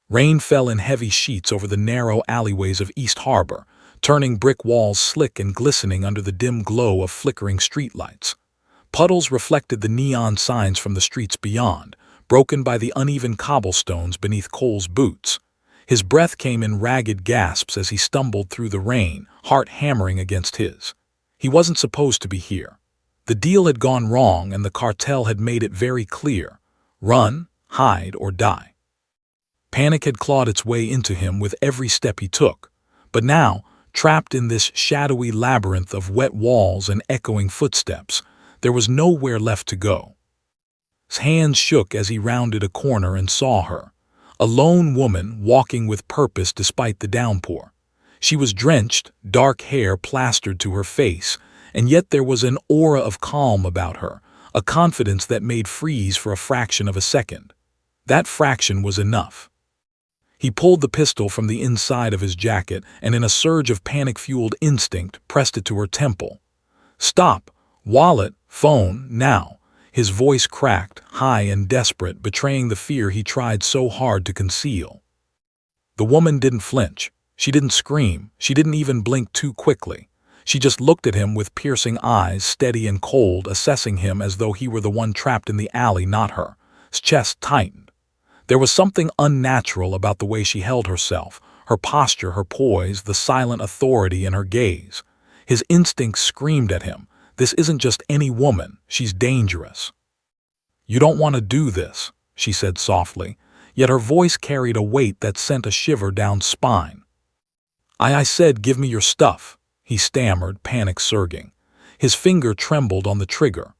Rain fell in heavy sheets over the narrow alleyways of East Harbor, turning brick walls slick and glistening under the dim glow of flickering streetlights. Puddles reflected the neon signs from the streets beyond, broken by the uneven cobblestones beneath Cole's boots. His breath came in ragged gasps as he stumbled through the rain, heart hammering against his. He wasn't supposed to be here. The deal had gone wrong and the cartel had made it very clear. Run, hide, or die. Panic had clawed its way into him with every step he took. But now, trapped in this shadowy labyrinth of wet walls and echoing footsteps, there was nowhere left to go. His hands shook as he rounded a corner and saw her. A lone woman walking with purpose despite the downpour. She was drenched, dark hair plastered to her face, and yet there was an aura of calm about her, a confidence that made freeze for a fraction of a second. That fraction was enough. He pulled the pistol from the inside of his jacket and in a surge of panic-fueled instinct pressed it to her temple. "Stop! Wallet! Phone! Now!" His voice cracked, high and desperate, betraying the fear he tried so hard to conceal. The woman didn't flinch. She didn't scream. She didn't even blink too quickly. She just looked at him with piercing eyes, steady and cold, assessing him as though he were the one trapped in the alley, not her. His chest tightened. There was something unnatural about the way she held herself, her posture, her poise, the silent authority in her gaze. His instincts screamed at him. This isn't just any woman, she's dangerous. "You don't want to do this," she said softly, yet her voice carried a weight that sent a shiver down spine. I said give me your stuff," he stammered, panic surging. His finger trembled on the trigger.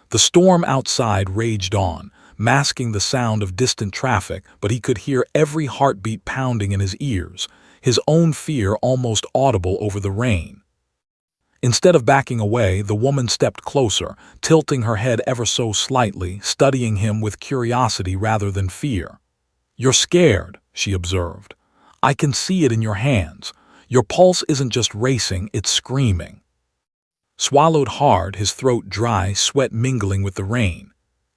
The storm outside raged on, masking the sound of distant traffic, but he could hear every heartbeat pounding in his ears, his own fear almost audible over the rain. Instead of backing away, the woman stepped closer, tilting her head ever so slightly, studying him with curiosity rather than fear. "You're scared," she observed. "I can see it in your hands. Your pulse isn't just racing, it's screaming." Swallowed hard, his throat dry, sweat mingling with the rain.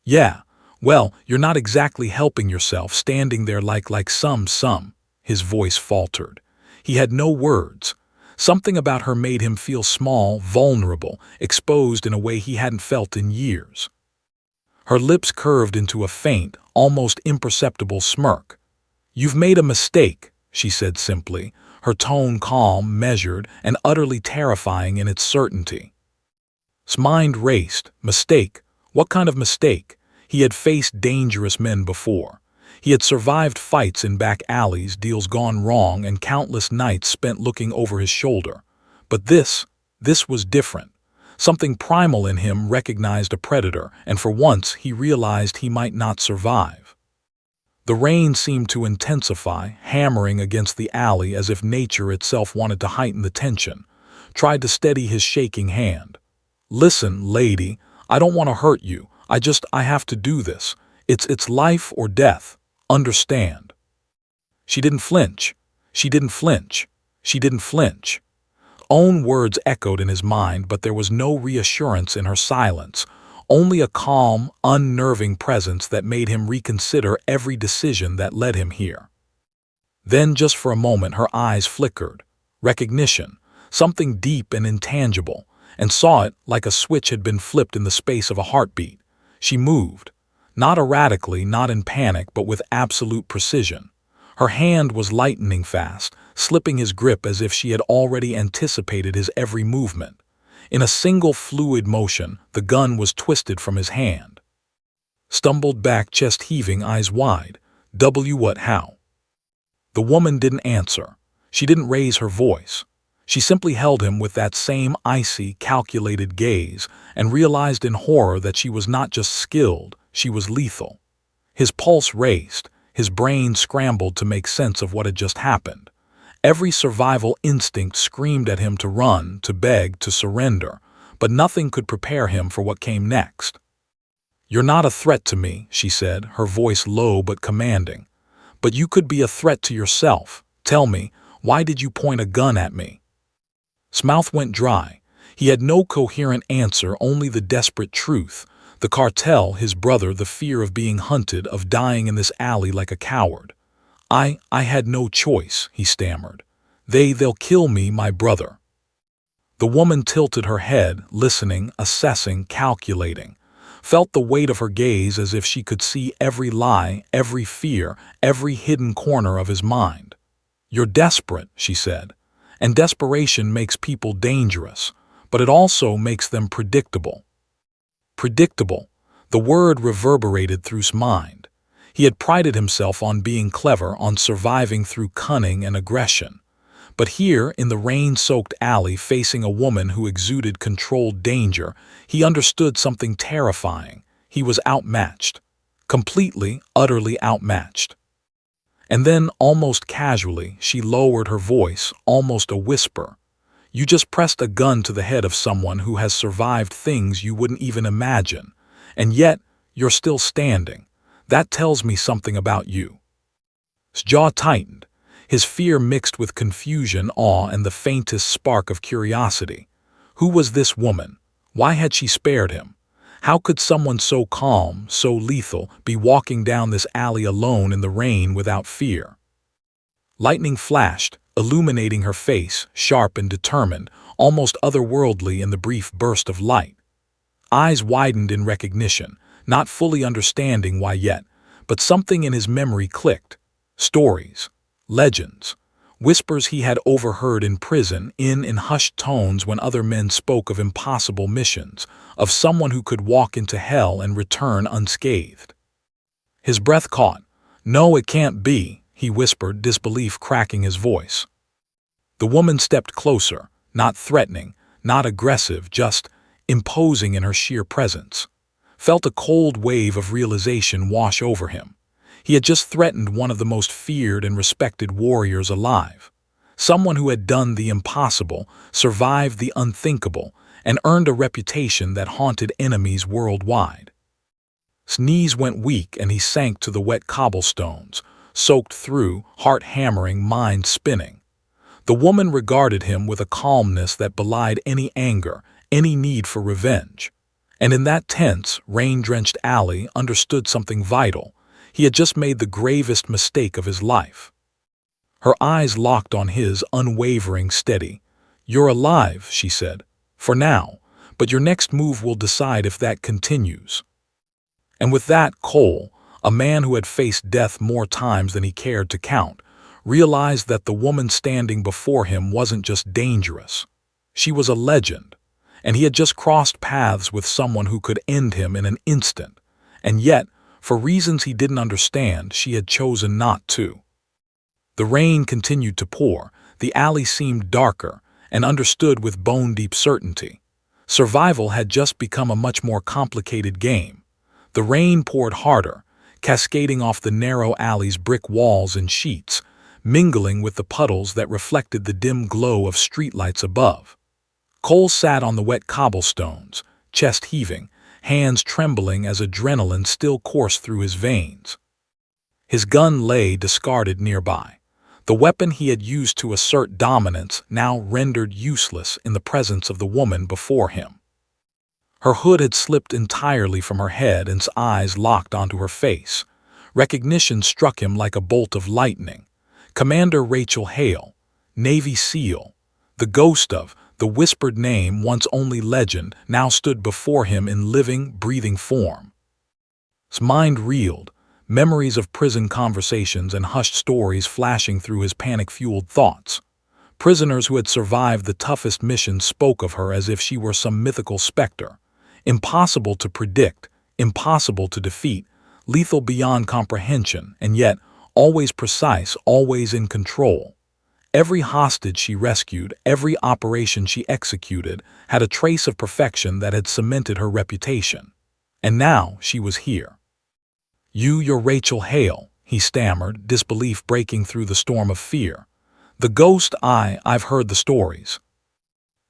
"Yeah, well, you're not exactly helping yourself, standing there like some. His voice faltered. He had no words. Something about her made him feel small, vulnerable, exposed in a way he hadn't felt in years. Her lips curved into a faint, almost imperceptible smirk. "You've made a mistake," she said simply, her tone calm, measured, and utterly terrifying in its certainty. His mind raced. Mistake? What kind of mistake? He had faced dangerous men before. He had survived fights in back alleys, deals gone wrong, and countless nights spent looking over his shoulder. But this was different. Something primal in him recognized a predator, and for once he realized he might not survive. The rain seemed to intensify, hammering against the alley as if nature itself wanted to heighten the tension, tried to steady his shaking hand. "Listen, lady, I don't want to hurt you. I have to do this. It's life or death. Understand?" She didn't flinch. She didn't flinch. She didn't flinch. Own words echoed in his mind, but there was no reassurance in her silence, only a calm, unnerving presence that made him reconsider every decision that led him here. Then, just for a moment, her eyes flickered. Recognition, something deep and intangible, and saw it like a switch had been flipped in the space of a heartbeat. She moved. Not erratically, not in panic, but with absolute precision. Her hand was lightening fast, slipping his grip as if she had already anticipated his every movement. In a single fluid motion, the gun was twisted from his hand. Stumbled back, chest heaving, eyes wide. What, how?" The woman didn't answer. She didn't raise her voice. She simply held him with that same icy, calculated gaze, and realized in horror that she was not just skilled, she was lethal. His pulse raced, his brain scrambled to make sense of what had just happened. Every survival instinct screamed at him to run, to beg, to surrender, but nothing could prepare him for what came next. "You're not a threat to me," she said, her voice low but commanding. "But you could be a threat to yourself. Tell me, why did you point a gun at me?" His mouth went dry. He had no coherent answer, only the desperate truth. The cartel, his brother, the fear of being hunted, of dying in this alley like a coward. I had no choice, he stammered. They'll kill me, my brother. The woman tilted her head, listening, assessing, calculating. Felt the weight of her gaze as if she could see every lie, every fear, every hidden corner of his mind. You're desperate, she said, and desperation makes people dangerous, but it also makes them predictable. Predictable. The word reverberated through his mind. He had prided himself on being clever, on surviving through cunning and aggression. But here, in the rain-soaked alley facing a woman who exuded controlled danger, he understood something terrifying. He was outmatched. Completely, utterly outmatched. And then, almost casually, she lowered her voice, almost a whisper. You just pressed a gun to the head of someone who has survived things you wouldn't even imagine. And yet, you're still standing. That tells me something about you. His jaw tightened, his fear mixed with confusion, awe, and the faintest spark of curiosity. Who was this woman? Why had she spared him? How could someone so calm, so lethal, be walking down this alley alone in the rain without fear? Lightning flashed, illuminating her face, sharp and determined, almost otherworldly in the brief burst of light. Eyes widened in recognition, not fully understanding why yet, but something in his memory clicked. Stories, legends, whispers he had overheard in prison, in hushed tones when other men spoke of impossible missions, of someone who could walk into hell and return unscathed. His breath caught. No, it can't be, he whispered, disbelief cracking his voice. The woman stepped closer, not threatening, not aggressive, just imposing in her sheer presence. Felt a cold wave of realization wash over him. He had just threatened one of the most feared and respected warriors alive. Someone who had done the impossible, survived the unthinkable, and earned a reputation that haunted enemies worldwide. His knees went weak and he sank to the wet cobblestones, soaked through, heart hammering, mind spinning. The woman regarded him with a calmness that belied any anger, any need for revenge. And in that tense, rain-drenched alley understood something vital. He had just made the gravest mistake of his life. Her eyes locked on his, unwavering, steady. You're alive, she said, for now, but your next move will decide if that continues. And with that, Cole, a man who had faced death more times than he cared to count, realized that the woman standing before him wasn't just dangerous. She was a legend, and he had just crossed paths with someone who could end him in an instant. And yet, for reasons he didn't understand, she had chosen not to. The rain continued to pour, the alley seemed darker, and understood with bone-deep certainty. Survival had just become a much more complicated game. The rain poured harder, cascading off the narrow alley's brick walls in sheets, mingling with the puddles that reflected the dim glow of streetlights above. Cole sat on the wet cobblestones, chest heaving, hands trembling as adrenaline still coursed through his veins. His gun lay discarded nearby, the weapon he had used to assert dominance now rendered useless in the presence of the woman before him. Her hood had slipped entirely from her head and his eyes locked onto her face. Recognition struck him like a bolt of lightning. Commander Rachel Hale, Navy SEAL, the ghost of, the whispered name once only legend, now stood before him in living, breathing form. His mind reeled, memories of prison conversations and hushed stories flashing through his panic-fueled thoughts. Prisoners who had survived the toughest missions spoke of her as if she were some mythical specter, impossible to predict, impossible to defeat, lethal beyond comprehension, and yet always precise, always in control. Every hostage she rescued, every operation she executed, had a trace of perfection that had cemented her reputation. And now she was here. You're Rachel Hale, he stammered, disbelief breaking through the storm of fear. The ghost, I've heard the stories.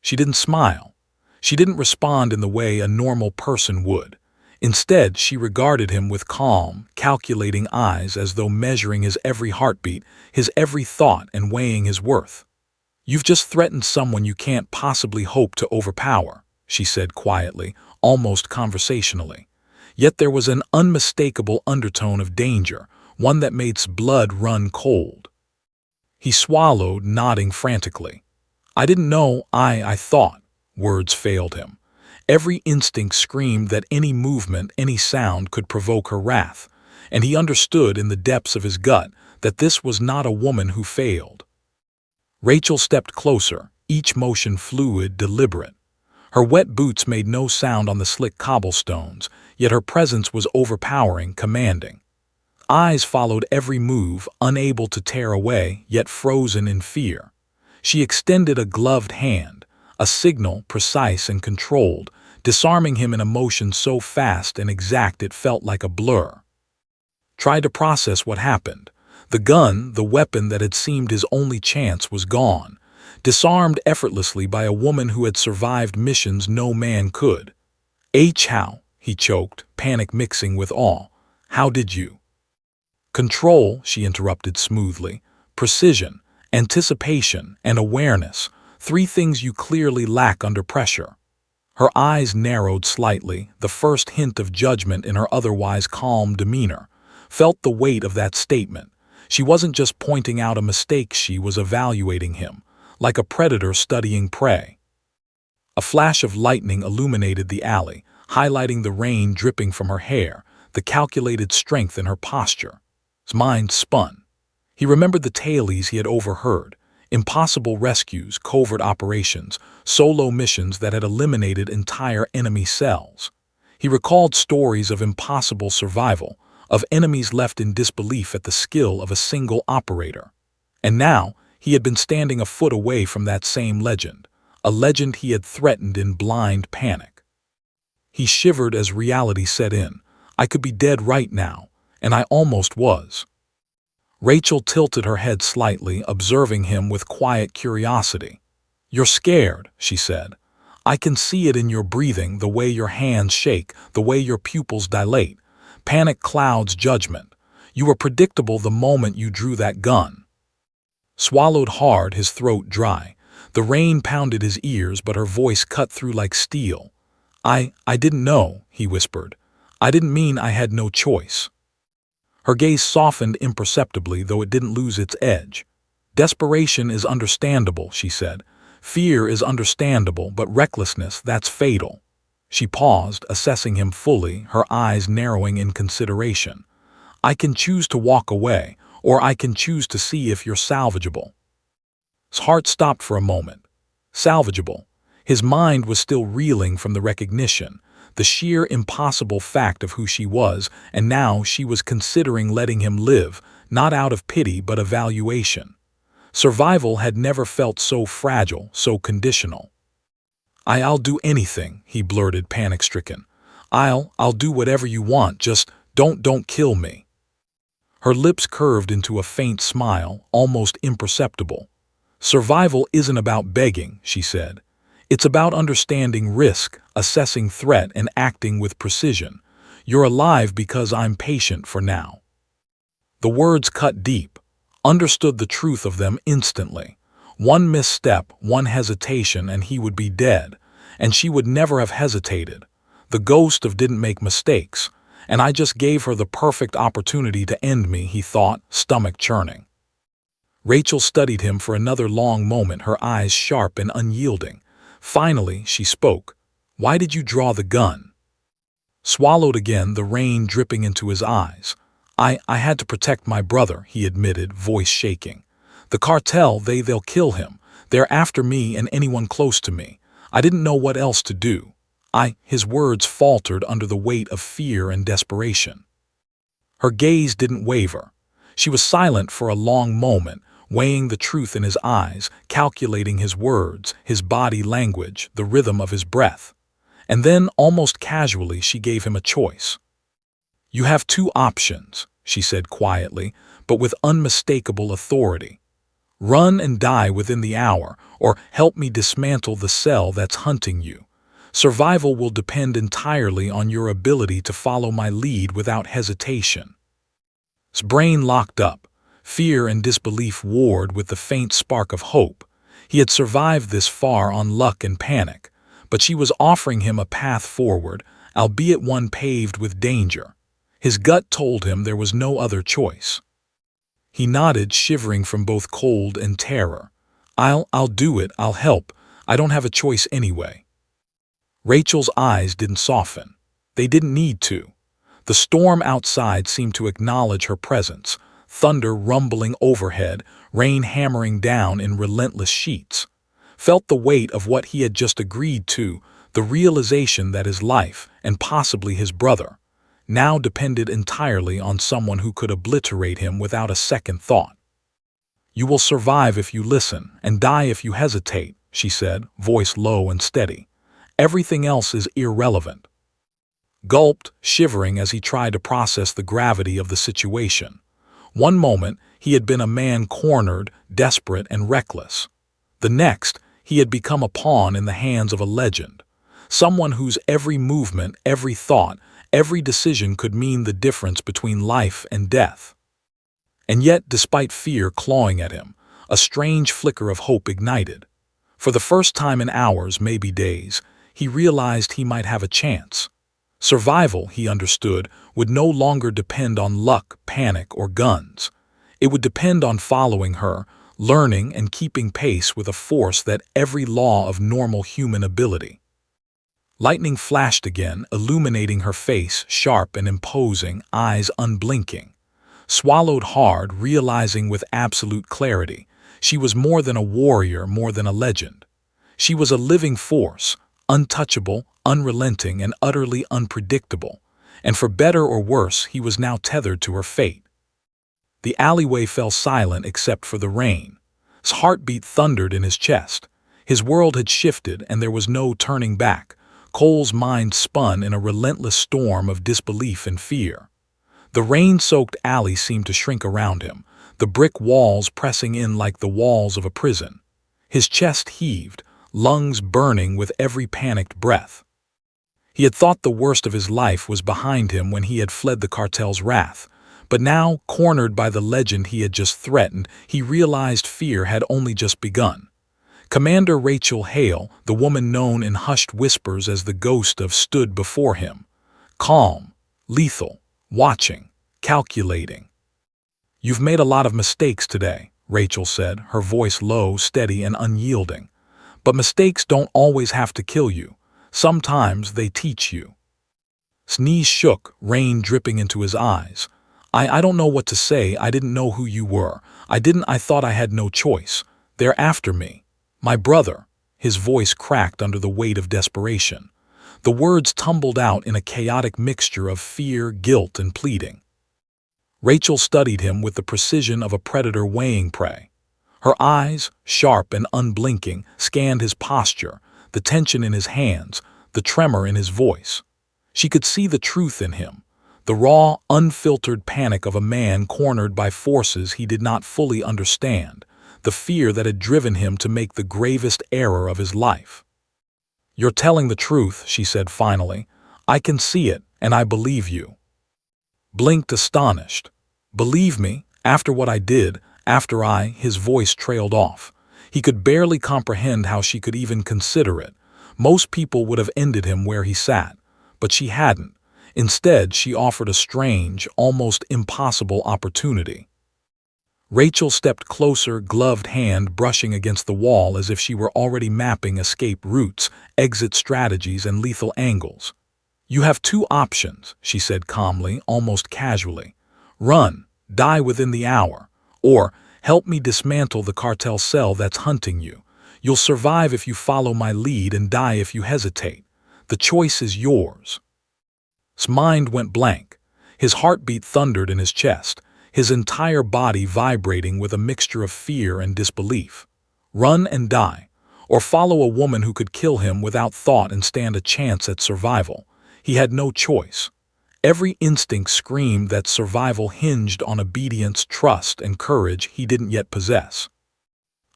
She didn't smile. She didn't respond in the way a normal person would. Instead, she regarded him with calm, calculating eyes as though measuring his every heartbeat, his every thought, and weighing his worth. You've just threatened someone you can't possibly hope to overpower, she said quietly, almost conversationally. Yet there was an unmistakable undertone of danger, one that makes blood run cold. He swallowed, nodding frantically. I didn't know, I thought. Words failed him. Every instinct screamed that any movement, any sound could provoke her wrath, and he understood in the depths of his gut that this was not a woman who failed. Rachel stepped closer, each motion fluid, deliberate. Her wet boots made no sound on the slick cobblestones, yet her presence was overpowering, commanding. Eyes followed every move, unable to tear away, yet frozen in fear. She extended a gloved hand, a signal precise and controlled, disarming him in a motion so fast and exact it felt like a blur. Tried to process what happened. The gun, the weapon that had seemed his only chance, was gone, disarmed effortlessly by a woman who had survived missions no man could. How? He choked, panic mixing with awe. How did you? Control, she interrupted smoothly. Precision, anticipation, and awareness, three things you clearly lack under pressure. Her eyes narrowed slightly, the first hint of judgment in her otherwise calm demeanor. Felt the weight of that statement. She wasn't just pointing out a mistake, she was evaluating him, like a predator studying prey. A flash of lightning illuminated the alley, highlighting the rain dripping from her hair, the calculated strength in her posture. His mind spun. He remembered the tales he had overheard, impossible rescues, covert operations, solo missions that had eliminated entire enemy cells. He recalled stories of impossible survival, of enemies left in disbelief at the skill of a single operator. And now, he had been standing a foot away from that same legend, a legend he had threatened in blind panic. He shivered as reality set in. I could be dead right now, and I almost was. Rachel tilted her head slightly, observing him with quiet curiosity. You're scared, she said. I can see it in your breathing, the way your hands shake, the way your pupils dilate. Panic clouds judgment. You were predictable the moment you drew that gun. Swallowed hard, his throat dry. The rain pounded his ears, but her voice cut through like steel. I didn't know, he whispered. I didn't mean I had no choice. Her gaze softened imperceptibly, though it didn't lose its edge. Desperation is understandable, she said. Fear is understandable, but recklessness, that's fatal. She paused, assessing him fully, her eyes narrowing in consideration. I can choose to walk away, or I can choose to see if you're salvageable. His heart stopped for a moment. Salvageable. His mind was still reeling from the recognition, the sheer impossible fact of who she was, and now she was considering letting him live, not out of pity but evaluation. Survival had never felt so fragile, so conditional. I'll do anything, he blurted, panic-stricken. I'll do whatever you want, just don't kill me. Her lips curved into a faint smile, almost imperceptible. Survival isn't about begging, she said. It's about understanding risk, assessing threat, and acting with precision. You're alive because I'm patient for now. The words cut deep, understood the truth of them instantly. One misstep, one hesitation, and he would be dead. And she would never have hesitated. The ghost of didn't make mistakes. And I just gave her the perfect opportunity to end me, he thought, stomach churning. Rachel studied him for another long moment, her eyes sharp and unyielding. Finally, she spoke. Why did you draw the gun? Swallowed again, the rain dripping into his eyes. I had to protect my brother, he admitted, voice shaking. The cartel, they'll kill him. They're after me and anyone close to me. I didn't know what else to do. His words faltered under the weight of fear and desperation. Her gaze didn't waver. She was silent for a long moment, weighing the truth in his eyes, calculating his words, his body language, the rhythm of his breath. And then, almost casually, she gave him a choice. You have two options, she said quietly, but with unmistakable authority. Run and die within the hour, or help me dismantle the cell that's hunting you. Survival will depend entirely on your ability to follow my lead without hesitation. His brain locked up. Fear and disbelief warred with the faint spark of hope. He had survived this far on luck and panic, but she was offering him a path forward, albeit one paved with danger. His gut told him there was no other choice. He nodded, shivering from both cold and terror. I'll do it, I'll help. I don't have a choice anyway. Rachel's eyes didn't soften. They didn't need to. The storm outside seemed to acknowledge her presence, thunder rumbling overhead, rain hammering down in relentless sheets. Felt the weight of what he had just agreed to, the realization that his life, and possibly his brother, now depended entirely on someone who could obliterate him without a second thought. "You will survive if you listen, and die if you hesitate," she said, voice low and steady. "Everything else is irrelevant." Gulped, shivering as he tried to process the gravity of the situation. One moment, he had been a man cornered, desperate, and reckless. The next, he had become a pawn in the hands of a legend, someone whose every movement, every thought, every decision could mean the difference between life and death. And yet, despite fear clawing at him, a strange flicker of hope ignited. For the first time in hours, maybe days, he realized he might have a chance. Survival, he understood, would no longer depend on luck, panic, or guns. It would depend on following her, learning and keeping pace with a force that every law of normal human ability. Lightning flashed again, illuminating her face, sharp and imposing, eyes unblinking. Swallowed hard, realizing with absolute clarity, she was more than a warrior, more than a legend. She was a living force, untouchable, unrelenting, and utterly unpredictable, and for better or worse, he was now tethered to her fate. The alleyway fell silent except for the rain. His heartbeat thundered in his chest. His world had shifted, and there was no turning back. Cole's mind spun in a relentless storm of disbelief and fear. The rain-soaked alley seemed to shrink around him, the brick walls pressing in like the walls of a prison. His chest heaved, lungs burning with every panicked breath. He had thought the worst of his life was behind him when he had fled the cartel's wrath, but now, cornered by the legend he had just threatened, he realized fear had only just begun. Commander Rachel Hale, the woman known in hushed whispers as the ghost of, stood before him. Calm, lethal, watching, calculating. "You've made a lot of mistakes today," Rachel said, her voice low, steady, and unyielding. "But mistakes don't always have to kill you. Sometimes they teach you." His knees shook, rain dripping into his eyes. I don't know what to say. I didn't know who you were. I thought I had no choice. They're after me. My brother." His voice cracked under the weight of desperation. The words tumbled out in a chaotic mixture of fear, guilt, and pleading. Rachel studied him with the precision of a predator weighing prey. Her eyes, sharp and unblinking, scanned his posture, the tension in his hands, the tremor in his voice. She could see the truth in him, the raw, unfiltered panic of a man cornered by forces he did not fully understand, the fear that had driven him to make the gravest error of his life. "You're telling the truth," she said finally. "I can see it, and I believe you." Blinked, astonished. "Believe me, after what I did, his voice trailed off. He could barely comprehend how she could even consider it. Most people would have ended him where he sat, but she hadn't. Instead, she offered a strange, almost impossible opportunity. Rachel stepped closer, gloved hand brushing against the wall as if she were already mapping escape routes, exit strategies, and lethal angles. "You have two options," she said calmly, almost casually. "Run, die within the hour, or help me dismantle the cartel cell that's hunting you. You'll survive if you follow my lead and die if you hesitate. The choice is yours." His mind went blank. His heartbeat thundered in his chest, his entire body vibrating with a mixture of fear and disbelief. Run and die, or follow a woman who could kill him without thought and stand a chance at survival. He had no choice. Every instinct screamed that survival hinged on obedience, trust, and courage he didn't yet possess.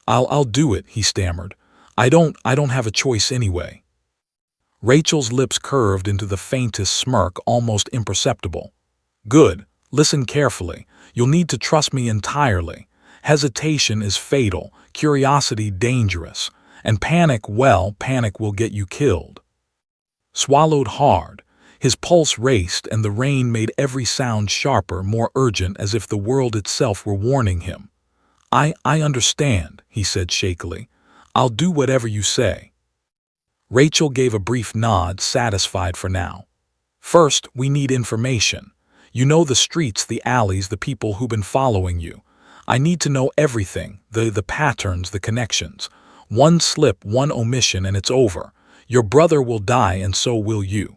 I'll do it," he stammered. I don't have a choice anyway." Rachel's lips curved into the faintest smirk, almost imperceptible. "Good. Listen carefully. You'll need to trust me entirely. Hesitation is fatal, curiosity dangerous, and panic will get you killed." Swallowed hard, His pulse raced, and the rain made every sound sharper, more urgent, as if the world itself were warning him. I understand, he said shakily. I'll do whatever you say. Rachel gave a brief nod, satisfied for now. First, we need information. You know the streets, the alleys, the people who've been following you. I need to know everything, the patterns, the connections. One slip, one omission, and it's over. Your brother will die, and so will you.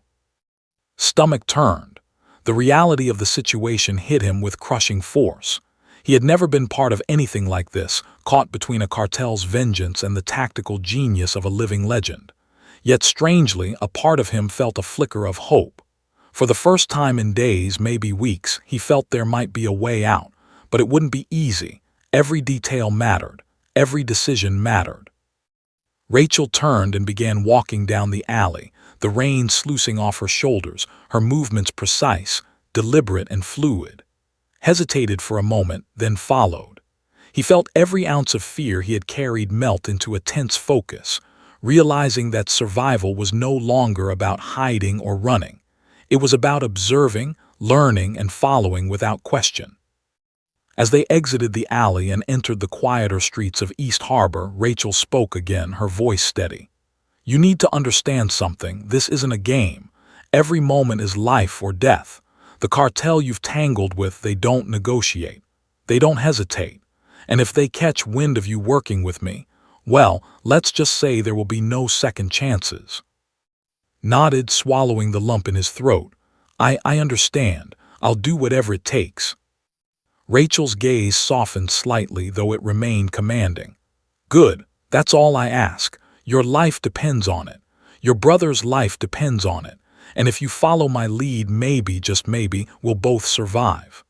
Stomach turned. The reality of the situation hit him with crushing force. He had never been part of anything like this, caught between a cartel's vengeance and the tactical genius of a living legend. Yet strangely, a part of him felt a flicker of hope. For the first time in days, maybe weeks, he felt there might be a way out, but it wouldn't be easy. Every detail mattered. Every decision mattered. Rachel turned and began walking down the alley, the rain sluicing off her shoulders, her movements precise, deliberate and fluid. Hesitated for a moment, then followed. He felt every ounce of fear he had carried melt into a tense focus, realizing that survival was no longer about hiding or running. It was about observing, learning, and following without question. As they exited the alley and entered the quieter streets of East Harbor, Rachel spoke again, her voice steady. You need to understand something. This isn't a game. Every moment is life or death. The cartel you've tangled with, they don't negotiate. They don't hesitate. And if they catch wind of you working with me, well, let's just say there will be no second chances. Nodded, swallowing the lump in his throat. I understand. I'll do whatever it takes. Rachel's gaze softened slightly, though it remained commanding. Good. That's all I ask. Your life depends on it. Your brother's life depends on it. And if you follow my lead, maybe, just maybe, we'll both survive.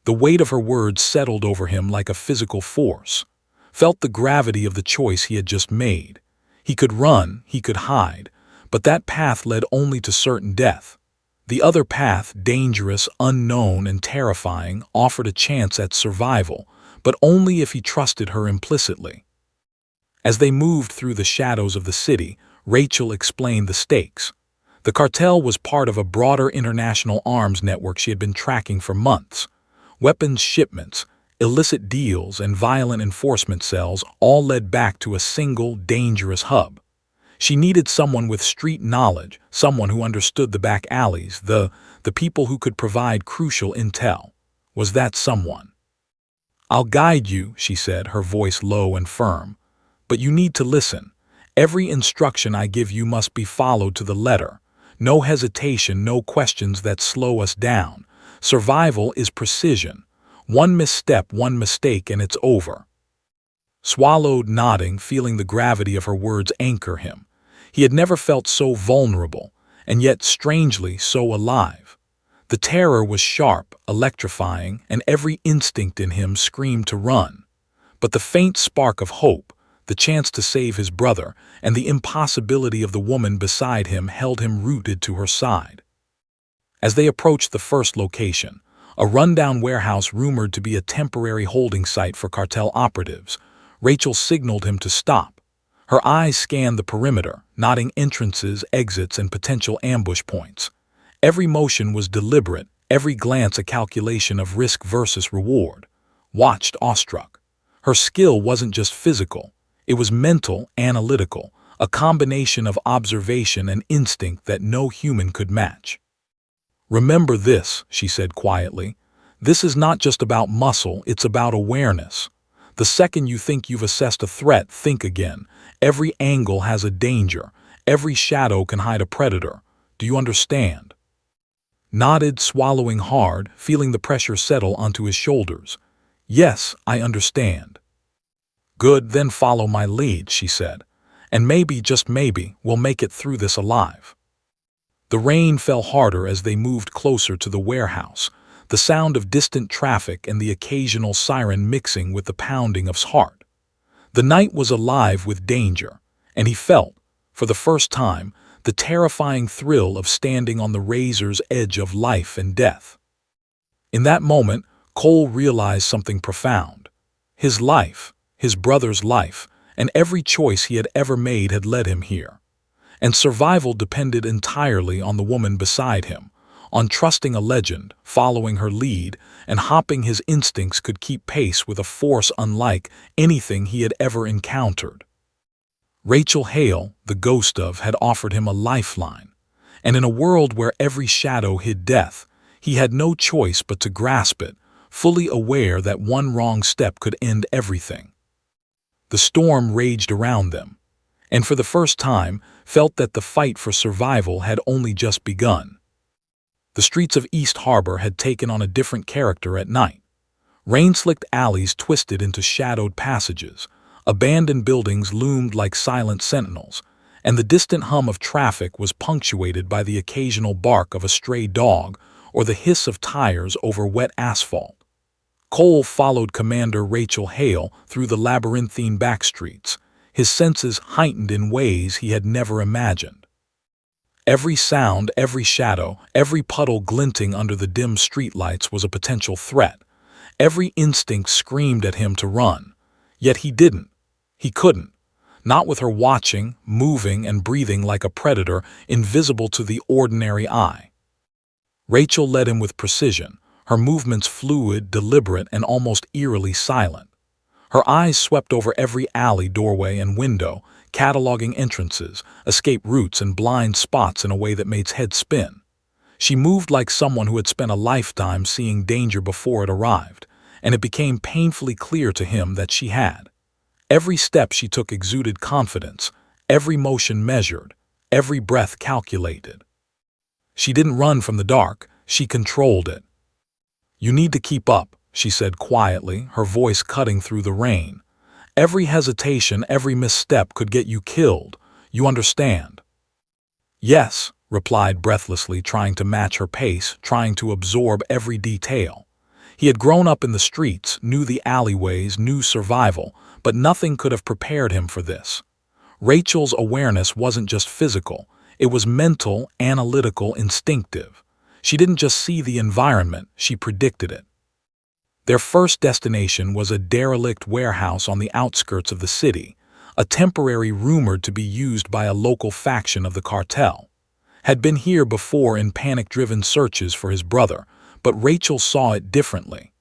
The weight of her words settled over him like a physical force. Felt the gravity of the choice he had just made. He could run, he could hide, but that path led only to certain death. The other path, dangerous, unknown, and terrifying, offered a chance at survival, but only if he trusted her implicitly. As they moved through the shadows of the city, Rachel explained the stakes. The cartel was part of a broader international arms network she had been tracking for months. Weapons shipments, illicit deals, and violent enforcement cells all led back to a single, dangerous hub. She needed someone with street knowledge, someone who understood the back alleys, the people who could provide crucial intel. Was that someone? I'll guide you, she said, her voice low and firm. But you need to listen. Every instruction I give you must be followed to the letter. No hesitation, no questions that slow us down. Survival is precision. One misstep, one mistake, and it's over. Swallowed, nodding, feeling the gravity of her words anchor him. He had never felt so vulnerable, and yet strangely so alive. The terror was sharp, electrifying, and every instinct in him screamed to run. But the faint spark of hope, the chance to save his brother, and the impossibility of the woman beside him held him rooted to her side. As they approached the first location, a rundown warehouse rumored to be a temporary holding site for cartel operatives, Rachel signaled him to stop. Her eyes scanned the perimeter, noting entrances, exits, and potential ambush points. Every motion was deliberate, every glance a calculation of risk versus reward. Watched awestruck. Her skill wasn't just physical. It was mental, analytical, a combination of observation and instinct that no human could match. Remember this, she said quietly. This is not just about muscle, it's about awareness. The second you think you've assessed a threat, think again. Every angle has a danger. Every shadow can hide a predator. Do you understand? Nodded, swallowing hard, feeling the pressure settle onto his shoulders. Yes, I understand. Good, then follow my lead, she said. And maybe, just maybe, we'll make it through this alive. The rain fell harder as they moved closer to the warehouse, the sound of distant traffic and the occasional siren mixing with the pounding of his heart. The night was alive with danger, and he felt, for the first time, the terrifying thrill of standing on the razor's edge of life and death. In that moment, Cole realized something profound. His life, his brother's life, and every choice he had ever made had led him here. and survival depended entirely on the woman beside him, on trusting a legend, following her lead, and hoping his instincts could keep pace with a force unlike anything he had ever encountered. Rachel Hale, the ghost of, had offered him a lifeline, and in a world where every shadow hid death, he had no choice but to grasp it, fully aware that one wrong step could end everything. The storm raged around them, and for the first time felt that the fight for survival had only just begun. The streets of East Harbor had taken on a different character at night. Rain-slicked alleys twisted into shadowed passages, abandoned buildings loomed like silent sentinels, and the distant hum of traffic was punctuated by the occasional bark of a stray dog or the hiss of tires over wet asphalt. Cole followed Commander Rachel Hale through the labyrinthine backstreets, his senses heightened in ways he had never imagined. Every sound, every shadow, every puddle glinting under the dim streetlights was a potential threat. Every instinct screamed at him to run. Yet he didn't. He couldn't. Not with her watching, moving, and breathing like a predator, invisible to the ordinary eye. Rachel led him with precision, her movements fluid, deliberate, and almost eerily silent. Her eyes swept over every alley, doorway, and window, cataloging entrances, escape routes, and blind spots in a way that made his head spin. She moved like someone who had spent a lifetime seeing danger before it arrived, and it became painfully clear to him that she had. Every step she took exuded confidence, every motion measured, every breath calculated. She didn't run from the dark, she controlled it. "You need to keep up," she said quietly, her voice cutting through the rain. "Every hesitation, every misstep could get you killed. You understand?" "Yes," replied breathlessly, trying to match her pace, trying to absorb every detail. He had grown up in the streets, knew the alleyways, knew survival, but nothing could have prepared him for this. Rachel's awareness wasn't just physical, it was mental, analytical, instinctive. She didn't just see the environment, she predicted it. Their first destination was a derelict warehouse on the outskirts of the city, a temporary rumored to be used by a local faction of the cartel. Had been here before in panic-driven searches for his brother, but Rachel saw it differently.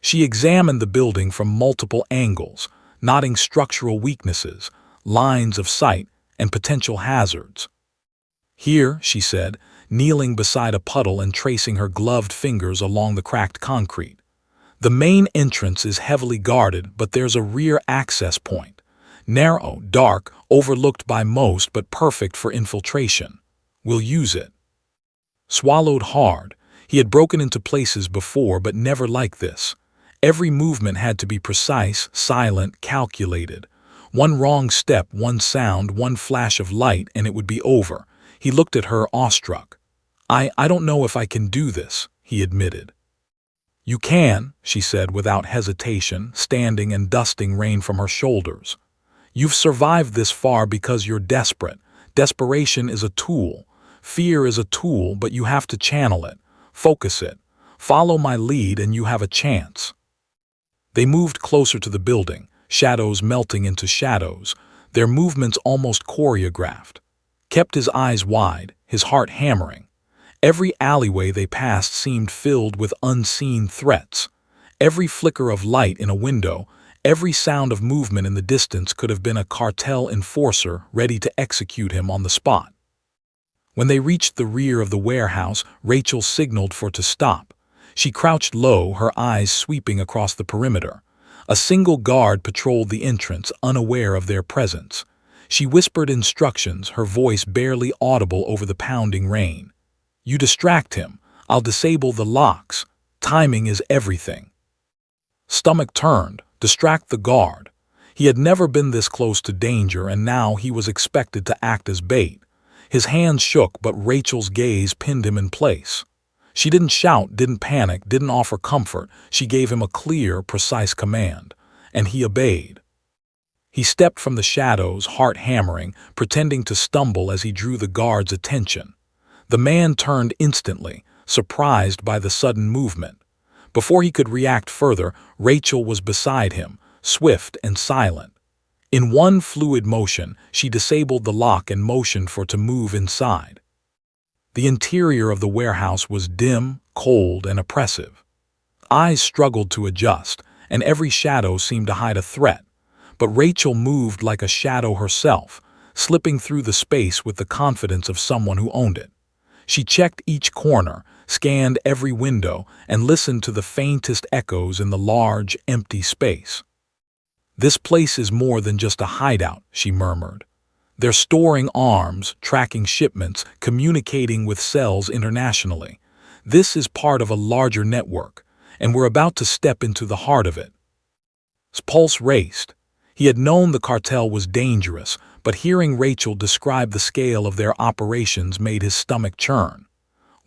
She examined the building from multiple angles, noting structural weaknesses, lines of sight, and potential hazards. "Here," she said, kneeling beside a puddle and tracing her gloved fingers along the cracked concrete. "The main entrance is heavily guarded, but there's a rear access point. Narrow, dark, overlooked by most, but perfect for infiltration. We'll use it." Swallowed hard. He had broken into places before, but never like this. Every movement had to be precise, silent, calculated. One wrong step, one sound, one flash of light, and it would be over. He looked at her, awestruck. I don't know if I can do this," he admitted. "You can," she said without hesitation, standing and dusting rain from her shoulders. "You've survived this far because you're desperate. Desperation is a tool. Fear is a tool, but you have to channel it, focus it. Follow my lead and you have a chance." They moved closer to the building, shadows melting into shadows, their movements almost choreographed. Kept his eyes wide, his heart hammering. Every alleyway they passed seemed filled with unseen threats. Every flicker of light in a window, every sound of movement in the distance could have been a cartel enforcer ready to execute him on the spot. When they reached the rear of the warehouse, Rachel signaled for to stop. She crouched low, her eyes sweeping across the perimeter. A single guard patrolled the entrance, unaware of their presence. She whispered instructions, her voice barely audible over the pounding rain. "You distract him. I'll disable the locks. Timing is everything." Stomach turned. Distract the guard. He had never been this close to danger, and now he was expected to act as bait. His hands shook, but Rachel's gaze pinned him in place. She didn't shout, didn't panic, didn't offer comfort. She gave him a clear, precise command, and he obeyed. He stepped from the shadows, heart hammering, pretending to stumble as he drew the guard's attention. The man turned instantly, surprised by the sudden movement. Before he could react further, Rachel was beside him, swift and silent. In one fluid motion, she disabled the lock and motioned for it to move inside. The interior of the warehouse was dim, cold, and oppressive. Eyes struggled to adjust, and every shadow seemed to hide a threat. But Rachel moved like a shadow herself, slipping through the space with the confidence of someone who owned it. She checked each corner, scanned every window, and listened to the faintest echoes in the large, empty space. "This place is more than just a hideout," she murmured. "They're storing arms, tracking shipments, communicating with cells internationally. This is part of a larger network, and we're about to step into the heart of it." His pulse raced. He had known the cartel was dangerous, but hearing Rachel describe the scale of their operations made his stomach churn.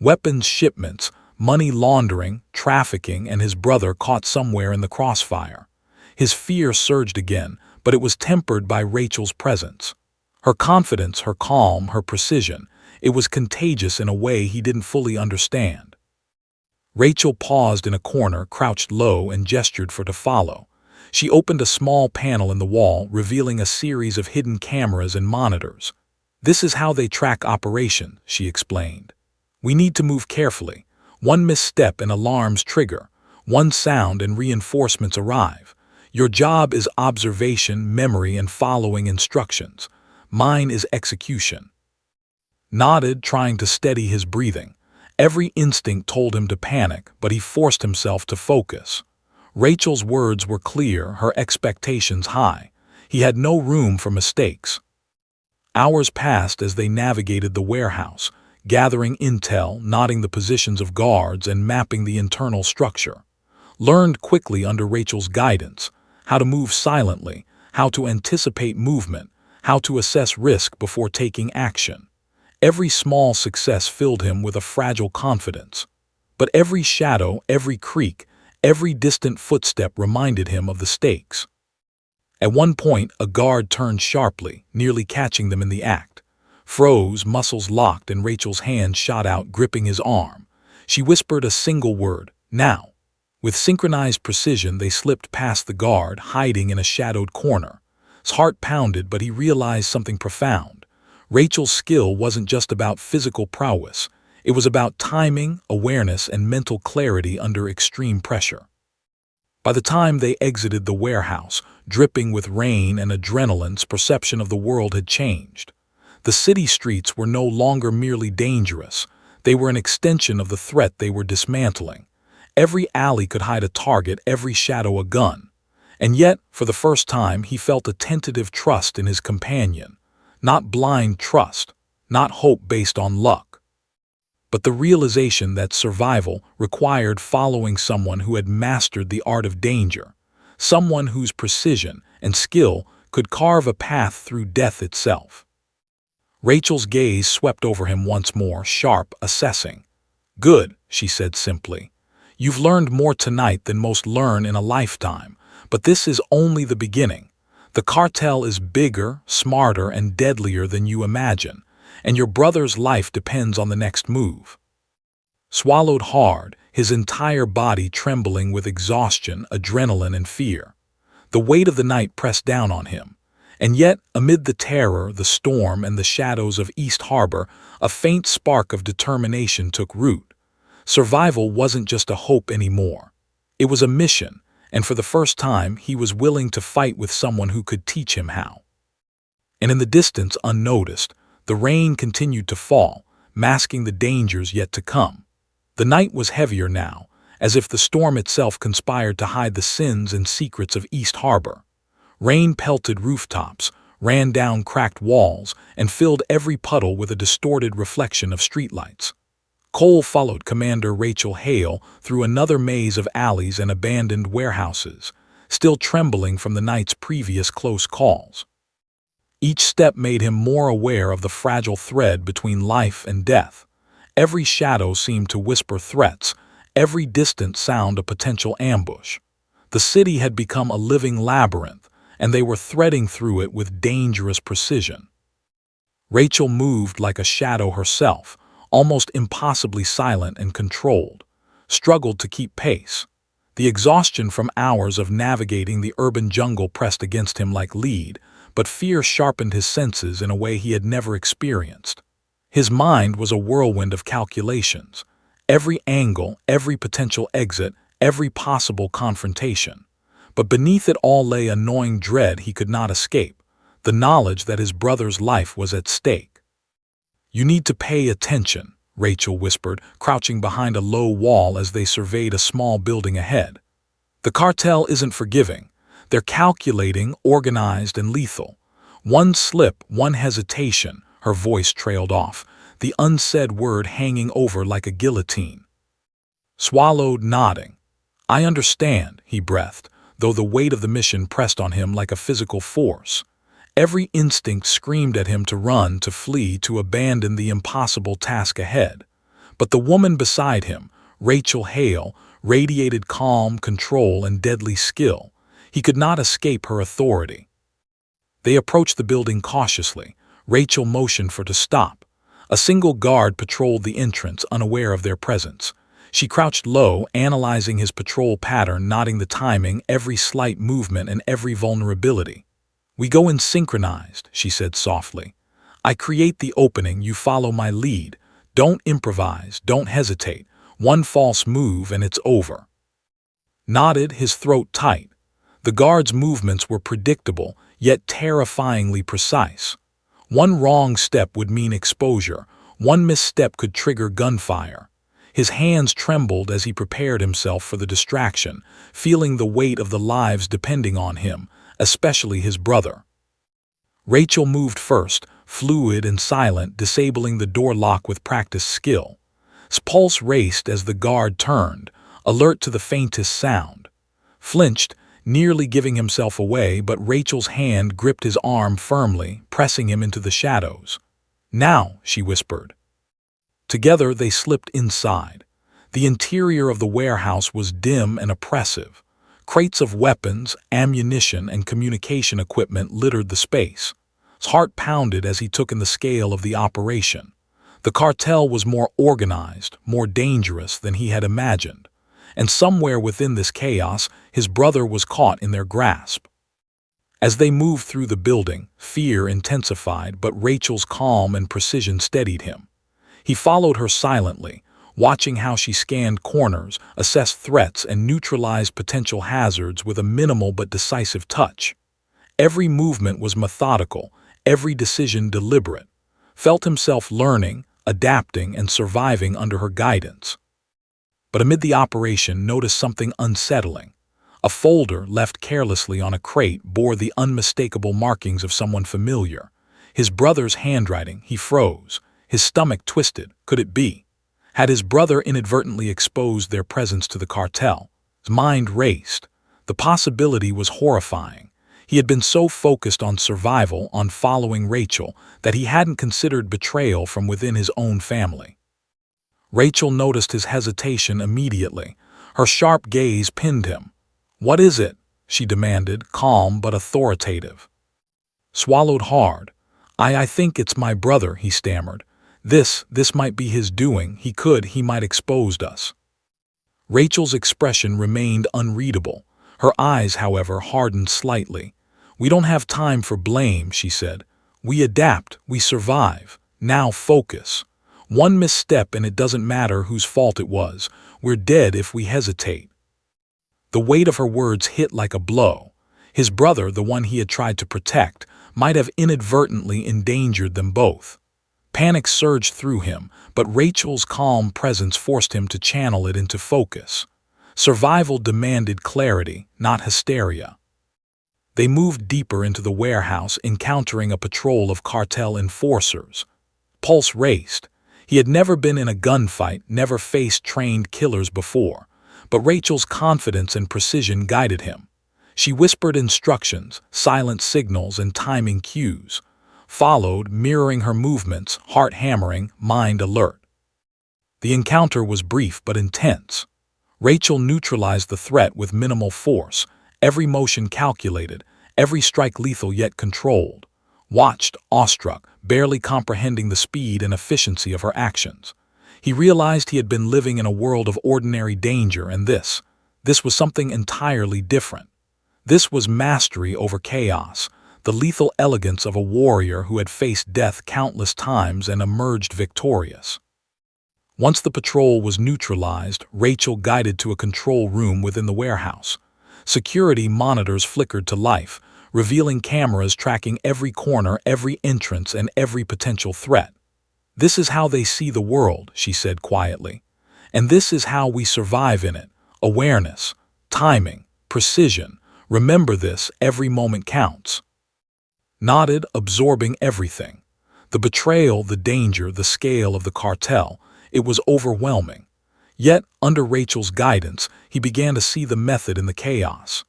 Weapons shipments, money laundering, trafficking, and his brother caught somewhere in the crossfire. His fear surged again, but it was tempered by Rachel's presence. Her confidence, her calm, her precision, it was contagious in a way he didn't fully understand. Rachel paused in a corner, crouched low, and gestured for to follow. She opened a small panel in the wall, revealing a series of hidden cameras and monitors. "This is how they track operation," she explained. "We need to move carefully. One misstep and alarms trigger. One sound and reinforcements arrive. Your job is observation, memory, and following instructions. Mine is execution." Nodded, trying to steady his breathing. Every instinct told him to panic, but he forced himself to focus. Rachel's words were clear, her expectations high. He had no room for mistakes. Hours passed as they navigated the warehouse, gathering intel, noting the positions of guards, and mapping the internal structure. Learned quickly under Rachel's guidance how to move silently, how to anticipate movement, how to assess risk before taking action. Every small success filled him with a fragile confidence. But every shadow, every creak, every distant footstep reminded him of the stakes. At one point, a guard turned sharply, nearly catching them in the act. Froze, muscles locked, and Rachel's hand shot out, gripping his arm. She whispered a single word, "Now." With synchronized precision, they slipped past the guard, hiding in a shadowed corner. His heart pounded, but he realized something profound. Rachel's skill wasn't just about physical prowess. It was about timing, awareness, and mental clarity under extreme pressure. By the time they exited the warehouse, dripping with rain and adrenaline's perception of the world had changed. The city streets were no longer merely dangerous. They were an extension of the threat they were dismantling. Every alley could hide a target, every shadow a gun. And yet, for the first time, he felt a tentative trust in his companion. Not blind trust, not hope based on luck, but the realization that survival required following someone who had mastered the art of danger, someone whose precision and skill could carve a path through death itself. Rachel's gaze swept over him once more, sharp, assessing. "Good," she said simply. "You've learned more tonight than most learn in a lifetime, but this is only the beginning. The cartel is bigger, smarter, and deadlier than you imagine, and your brother's life depends on the next move." Swallowed hard, his entire body trembling with exhaustion, adrenaline, and fear. The weight of the night pressed down on him. And yet, amid the terror, the storm, and the shadows of East Harbor, a faint spark of determination took root. Survival wasn't just a hope anymore. It was a mission, and for the first time, he was willing to fight with someone who could teach him how. And in the distance, unnoticed, the rain continued to fall, masking the dangers yet to come. The night was heavier now, as if the storm itself conspired to hide the sins and secrets of East Harbor. Rain pelted rooftops, ran down cracked walls, and filled every puddle with a distorted reflection of streetlights. Cole followed Commander Rachel Hale through another maze of alleys and abandoned warehouses, still trembling from the night's previous close calls. Each step made him more aware of the fragile thread between life and death. Every shadow seemed to whisper threats, every distant sound a potential ambush. The city had become a living labyrinth, and they were threading through it with dangerous precision. Rachel moved like a shadow herself, almost impossibly silent and controlled, struggled to keep pace. The exhaustion from hours of navigating the urban jungle pressed against him like lead, but fear sharpened his senses in a way he had never experienced. His mind was a whirlwind of calculations. Every angle, every potential exit, every possible confrontation. But beneath it all lay a gnawing dread he could not escape, the knowledge that his brother's life was at stake. "You need to pay attention," Rachel whispered, crouching behind a low wall as they surveyed a small building ahead. "The cartel isn't forgiving. They're calculating, organized, and lethal. One slip, one hesitation," her voice trailed off, the unsaid word hanging over like a guillotine. Swallowed, nodding. "I understand," he breathed, though the weight of the mission pressed on him like a physical force. Every instinct screamed at him to run, to flee, to abandon the impossible task ahead. But the woman beside him, Rachel Hale, radiated calm, control, and deadly skill. He could not escape her authority. They approached the building cautiously. Rachel motioned for to stop. A single guard patrolled the entrance, unaware of their presence. She crouched low, analyzing his patrol pattern, noting the timing, every slight movement, and every vulnerability. "We go in synchronized," she said softly. "I create the opening, you follow my lead. Don't improvise, don't hesitate. One false move and it's over." Nodded, his throat tight. The guard's movements were predictable, yet terrifyingly precise. One wrong step would mean exposure. One misstep could trigger gunfire. His hands trembled as he prepared himself for the distraction, feeling the weight of the lives depending on him, especially his brother. Rachel moved first, fluid and silent, disabling the door lock with practiced skill. His pulse raced as the guard turned, alert to the faintest sound. Flinched, nearly giving himself away, but Rachel's hand gripped his arm firmly, pressing him into the shadows. "Now," she whispered. Together they slipped inside. The interior of the warehouse was dim and oppressive. Crates of weapons, ammunition, and communication equipment littered the space. His heart pounded as he took in the scale of the operation. The cartel was more organized, more dangerous than he had imagined. And somewhere within this chaos, his brother was caught in their grasp. As they moved through the building, fear intensified, but Rachel's calm and precision steadied him. He followed her silently, watching how she scanned corners, assessed threats, and neutralized potential hazards with a minimal but decisive touch. Every movement was methodical, every decision deliberate. Felt himself learning, adapting, and surviving under her guidance. But amid the operation, noticed something unsettling. A folder left carelessly on a crate bore the unmistakable markings of someone familiar. His brother's handwriting. He froze. His stomach twisted. Could it be? Had his brother inadvertently exposed their presence to the cartel? His mind raced. The possibility was horrifying. He had been so focused on survival, on following Rachel, that he hadn't considered betrayal from within his own family. Rachel noticed his hesitation immediately. Her sharp gaze pinned him. "What is it?" she demanded, calm but authoritative. Swallowed hard. I think it's my brother," he stammered. This might be his doing. He might exposed us." Rachel's expression remained unreadable. Her eyes, however, hardened slightly. "We don't have time for blame," she said. "We adapt, we survive. Now focus. One misstep and it doesn't matter whose fault it was. We're dead if we hesitate." The weight of her words hit like a blow. His brother, the one he had tried to protect, might have inadvertently endangered them both. Panic surged through him, but Rachel's calm presence forced him to channel it into focus. Survival demanded clarity, not hysteria. They moved deeper into the warehouse, encountering a patrol of cartel enforcers. Pulse raced. He had never been in a gunfight, never faced trained killers before, but Rachel's confidence and precision guided him. She whispered instructions, silent signals, and timing cues. Followed, mirroring her movements, heart hammering, mind alert. The encounter was brief but intense. Rachel neutralized the threat with minimal force, every motion calculated, every strike lethal yet controlled. Watched, awestruck, barely comprehending the speed and efficiency of her actions. He realized he had been living in a world of ordinary danger, and this was something entirely different. This was mastery over chaos, the lethal elegance of a warrior who had faced death countless times and emerged victorious. Once the patrol was neutralized, Rachel guided to a control room within the warehouse. Security monitors flickered to life, revealing cameras tracking every corner, every entrance, and every potential threat. "This is how they see the world," she said quietly. "And this is how we survive in it. Awareness, timing, precision. Remember this, every moment counts." Nodded, absorbing everything. The betrayal, the danger, the scale of the cartel. It was overwhelming. Yet, under Rachel's guidance, he began to see the method in the chaos.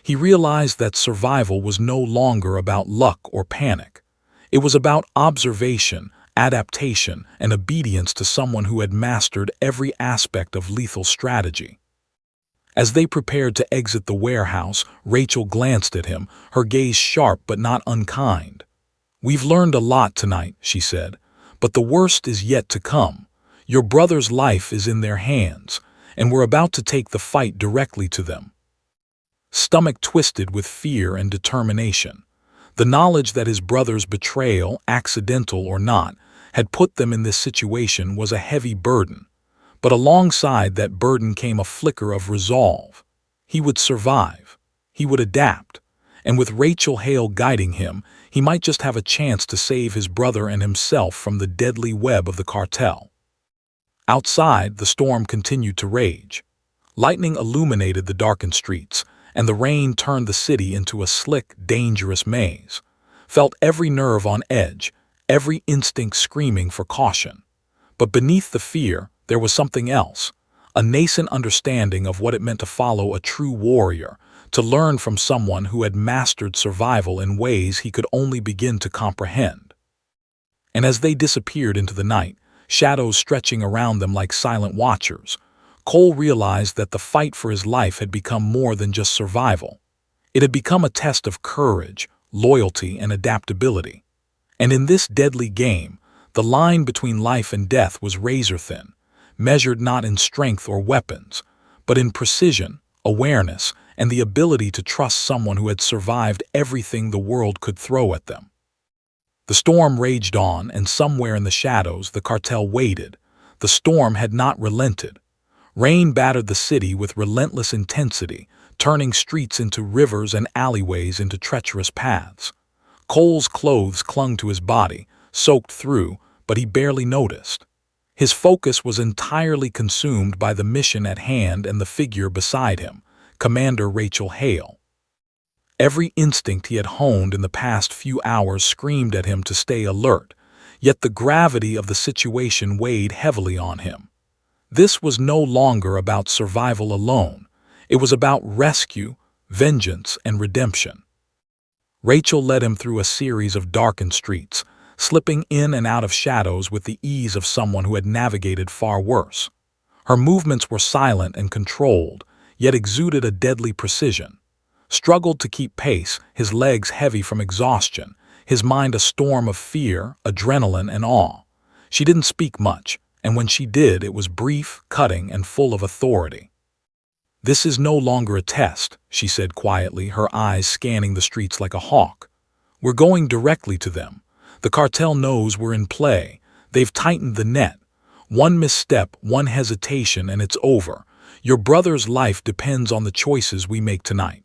He realized that survival was no longer about luck or panic. It was about observation, adaptation, and obedience to someone who had mastered every aspect of lethal strategy. As they prepared to exit the warehouse, Rachel glanced at him, her gaze sharp but not unkind. "We've learned a lot tonight," she said, "but the worst is yet to come. Your brother's life is in their hands, and we're about to take the fight directly to them." Stomach twisted with fear and determination. The knowledge that his brother's betrayal, accidental or not, had put them in this situation was a heavy burden. But alongside that burden came a flicker of resolve. He would survive. He would adapt. And with Rachel Hale guiding him, he might just have a chance to save his brother and himself from the deadly web of the cartel. Outside, the storm continued to rage. Lightning illuminated the darkened streets, and the rain turned the city into a slick, dangerous maze. Felt every nerve on edge, every instinct screaming for caution. But beneath the fear, there was something else, a nascent understanding of what it meant to follow a true warrior, to learn from someone who had mastered survival in ways he could only begin to comprehend. And as they disappeared into the night, shadows stretching around them like silent watchers, Cole realized that the fight for his life had become more than just survival. It had become a test of courage, loyalty, and adaptability. And in this deadly game, the line between life and death was razor-thin, measured not in strength or weapons, but in precision, awareness, and the ability to trust someone who had survived everything the world could throw at them. The storm raged on, and somewhere in the shadows the cartel waited. The storm had not relented. Rain battered the city with relentless intensity, turning streets into rivers and alleyways into treacherous paths. Cole's clothes clung to his body, soaked through, but he barely noticed. His focus was entirely consumed by the mission at hand and the figure beside him, Commander Rachel Hale. Every instinct he had honed in the past few hours screamed at him to stay alert, yet the gravity of the situation weighed heavily on him. This was no longer about survival alone. It was about rescue, vengeance, and redemption. Rachel led him through a series of darkened streets, slipping in and out of shadows with the ease of someone who had navigated far worse. Her movements were silent and controlled, yet exuded a deadly precision. Struggled to keep pace, his legs heavy from exhaustion, his mind a storm of fear, adrenaline, and awe. She didn't speak much, and when she did, it was brief, cutting, and full of authority. "This is no longer a test," she said quietly, her eyes scanning the streets like a hawk. "We're going directly to them. The cartel knows we're in play. They've tightened the net. One misstep, one hesitation, and it's over. Your brother's life depends on the choices we make tonight."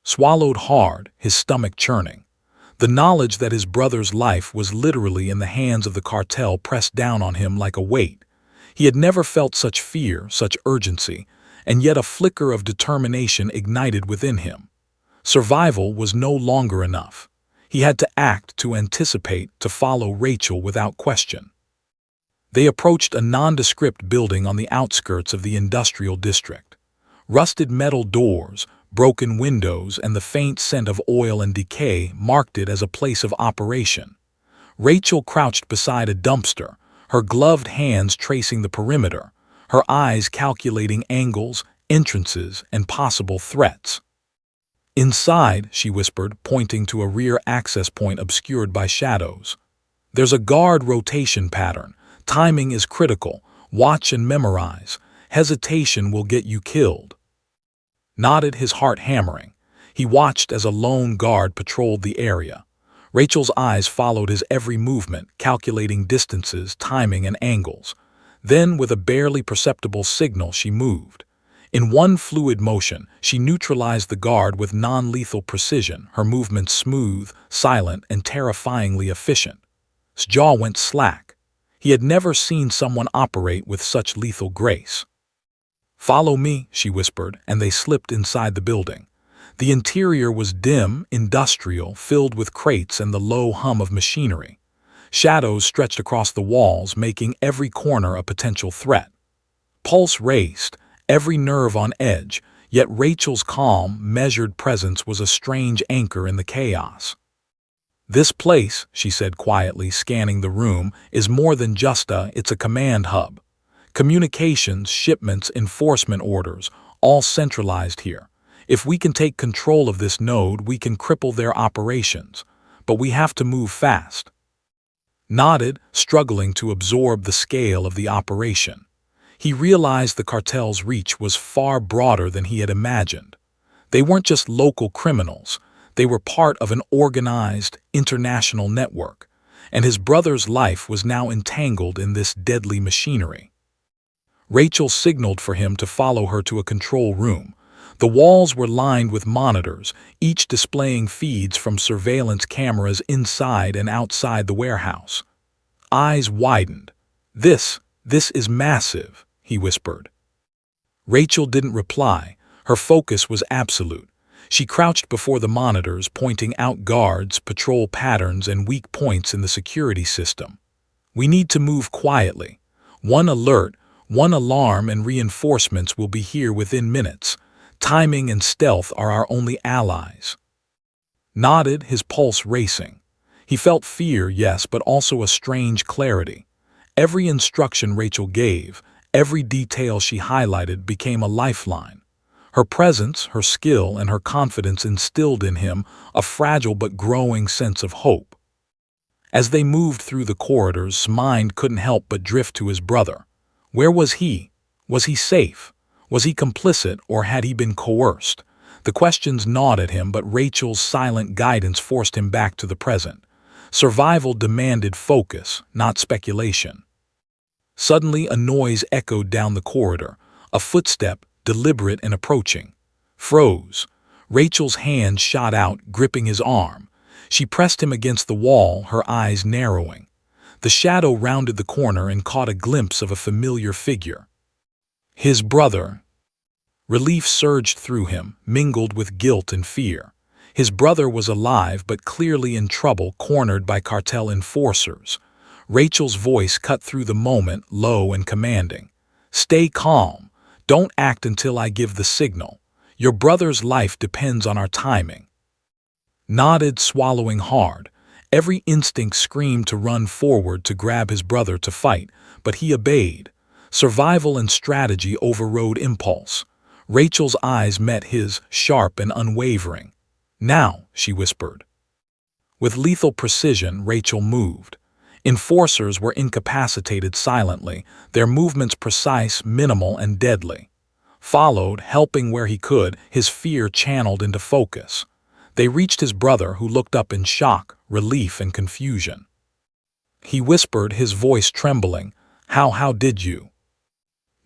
Swallowed hard, his stomach churning. The knowledge that his brother's life was literally in the hands of the cartel pressed down on him like a weight. He had never felt such fear, such urgency, and yet a flicker of determination ignited within him. Survival was no longer enough. He had to act, to anticipate, to follow Rachel without question. They approached a nondescript building on the outskirts of the industrial district. Rusted metal doors, broken windows, and the faint scent of oil and decay marked it as a place of operation. Rachel crouched beside a dumpster, her gloved hands tracing the perimeter, her eyes calculating angles, entrances, and possible threats. "Inside," she whispered, pointing to a rear access point obscured by shadows. "There's a guard rotation pattern. Timing is critical. Watch and memorize. Hesitation will get you killed." Nodded, his heart hammering. He watched as a lone guard patrolled the area. Rachel's eyes followed his every movement, calculating distances, timing, and angles. Then, with a barely perceptible signal, she moved. In one fluid motion, she neutralized the guard with non-lethal precision, her movements smooth, silent, and terrifyingly efficient. His jaw went slack. He had never seen someone operate with such lethal grace. "Follow me," she whispered, and they slipped inside the building. The interior was dim, industrial, filled with crates and the low hum of machinery. Shadows stretched across the walls, making every corner a potential threat. Pulse raced, every nerve on edge, yet Rachel's calm, measured presence was a strange anchor in the chaos. "This place," she said quietly, scanning the room, "is more than just it's a command hub. Communications, shipments, enforcement orders, all centralized here. If we can take control of this node, we can cripple their operations. But we have to move fast." Nodded, struggling to absorb the scale of the operation. He realized the cartel's reach was far broader than he had imagined. They weren't just local criminals. They were part of an organized, international network, and his brother's life was now entangled in this deadly machinery. Rachel signaled for him to follow her to a control room. The walls were lined with monitors, each displaying feeds from surveillance cameras inside and outside the warehouse. Eyes widened. This is massive," he whispered. Rachel didn't reply. Her focus was absolute. She crouched before the monitors, pointing out guards, patrol patterns, and weak points in the security system. "We need to move quietly. One alert, one alarm, and reinforcements will be here within minutes. Timing and stealth are our only allies." Nodded, his pulse racing. He felt fear, yes, but also a strange clarity. Every instruction Rachel gave, every detail she highlighted became a lifeline. Her presence, her skill, and her confidence instilled in him a fragile but growing sense of hope. As they moved through the corridors, his mind couldn't help but drift to his brother. Where was he? Was he safe? Was he complicit, or had he been coerced? The questions gnawed at him, but Rachel's silent guidance forced him back to the present. Survival demanded focus, not speculation. Suddenly, a noise echoed down the corridor. A footstep, deliberate and approaching. Froze. Rachel's hand shot out, gripping his arm. She pressed him against the wall, her eyes narrowing. The shadow rounded the corner and caught a glimpse of a familiar figure. His brother. Relief surged through him, mingled with guilt and fear. His brother was alive, but clearly in trouble, cornered by cartel enforcers. Rachel's voice cut through the moment, low and commanding. "Stay calm. Don't act until I give the signal. Your brother's life depends on our timing." Nodded, swallowing hard. Every instinct screamed to run forward to grab his brother to fight, but he obeyed. Survival and strategy overrode impulse. Rachel's eyes met his, sharp and unwavering. "Now," she whispered. With lethal precision, Rachel moved. Enforcers were incapacitated silently, their movements precise, minimal, and deadly. Followed, helping where he could, his fear channeled into focus. They reached his brother, who looked up in shock, relief, and confusion. He whispered, his voice trembling, How did you?"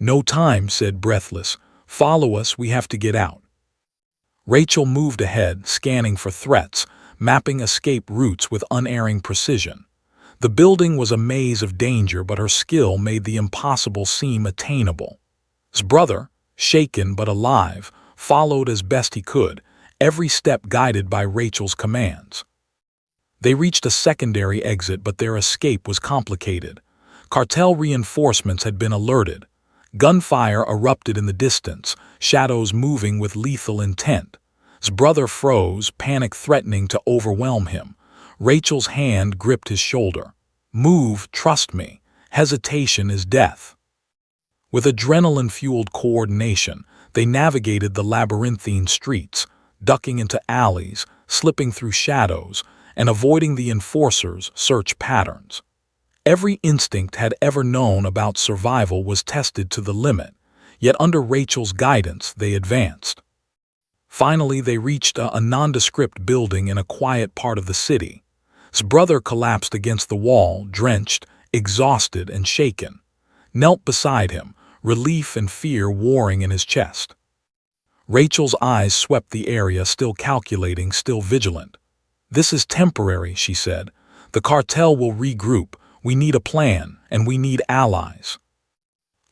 "No time," said breathless. "Follow us, we have to get out." Rachel moved ahead, scanning for threats, mapping escape routes with unerring precision. The building was a maze of danger, but her skill made the impossible seem attainable. His brother, shaken but alive, followed as best he could, every step guided by Rachel's commands. They reached a secondary exit, but their escape was complicated. Cartel reinforcements had been alerted. Gunfire erupted in the distance, shadows moving with lethal intent. His brother froze, panic threatening to overwhelm him. Rachel's hand gripped his shoulder. "Move, trust me. Hesitation is death." With adrenaline-fueled coordination, they navigated the labyrinthine streets, ducking into alleys, slipping through shadows, and avoiding the enforcers' search patterns. Every instinct had ever known about survival was tested to the limit, yet under Rachel's guidance they advanced. Finally, they reached a nondescript building in a quiet part of the city. His brother collapsed against the wall, drenched, exhausted, and shaken. Knelt beside him, relief and fear warring in his chest. Rachel's eyes swept the area, still calculating, still vigilant. "This is temporary," she said. "The cartel will regroup. We need a plan, and we need allies."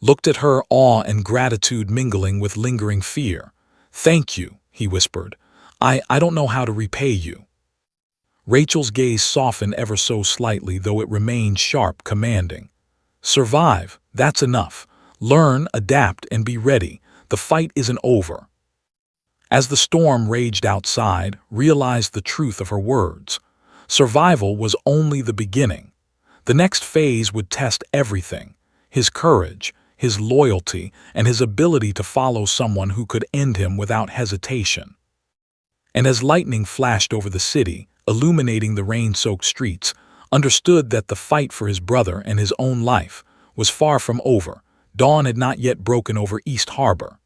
Looked at her, awe and gratitude mingling with lingering fear. "Thank you," he whispered. I don't know how to repay you." Rachel's gaze softened ever so slightly, though it remained sharp, commanding. "Survive, that's enough. Learn, adapt, and be ready. The fight isn't over." As the storm raged outside, realized the truth of her words. Survival was only the beginning. The next phase would test everything: his courage, his loyalty, and his ability to follow someone who could end him without hesitation. And as lightning flashed over the city, illuminating the rain-soaked streets, understood that the fight for his brother and his own life was far from over. Dawn had not yet broken over East Harbor.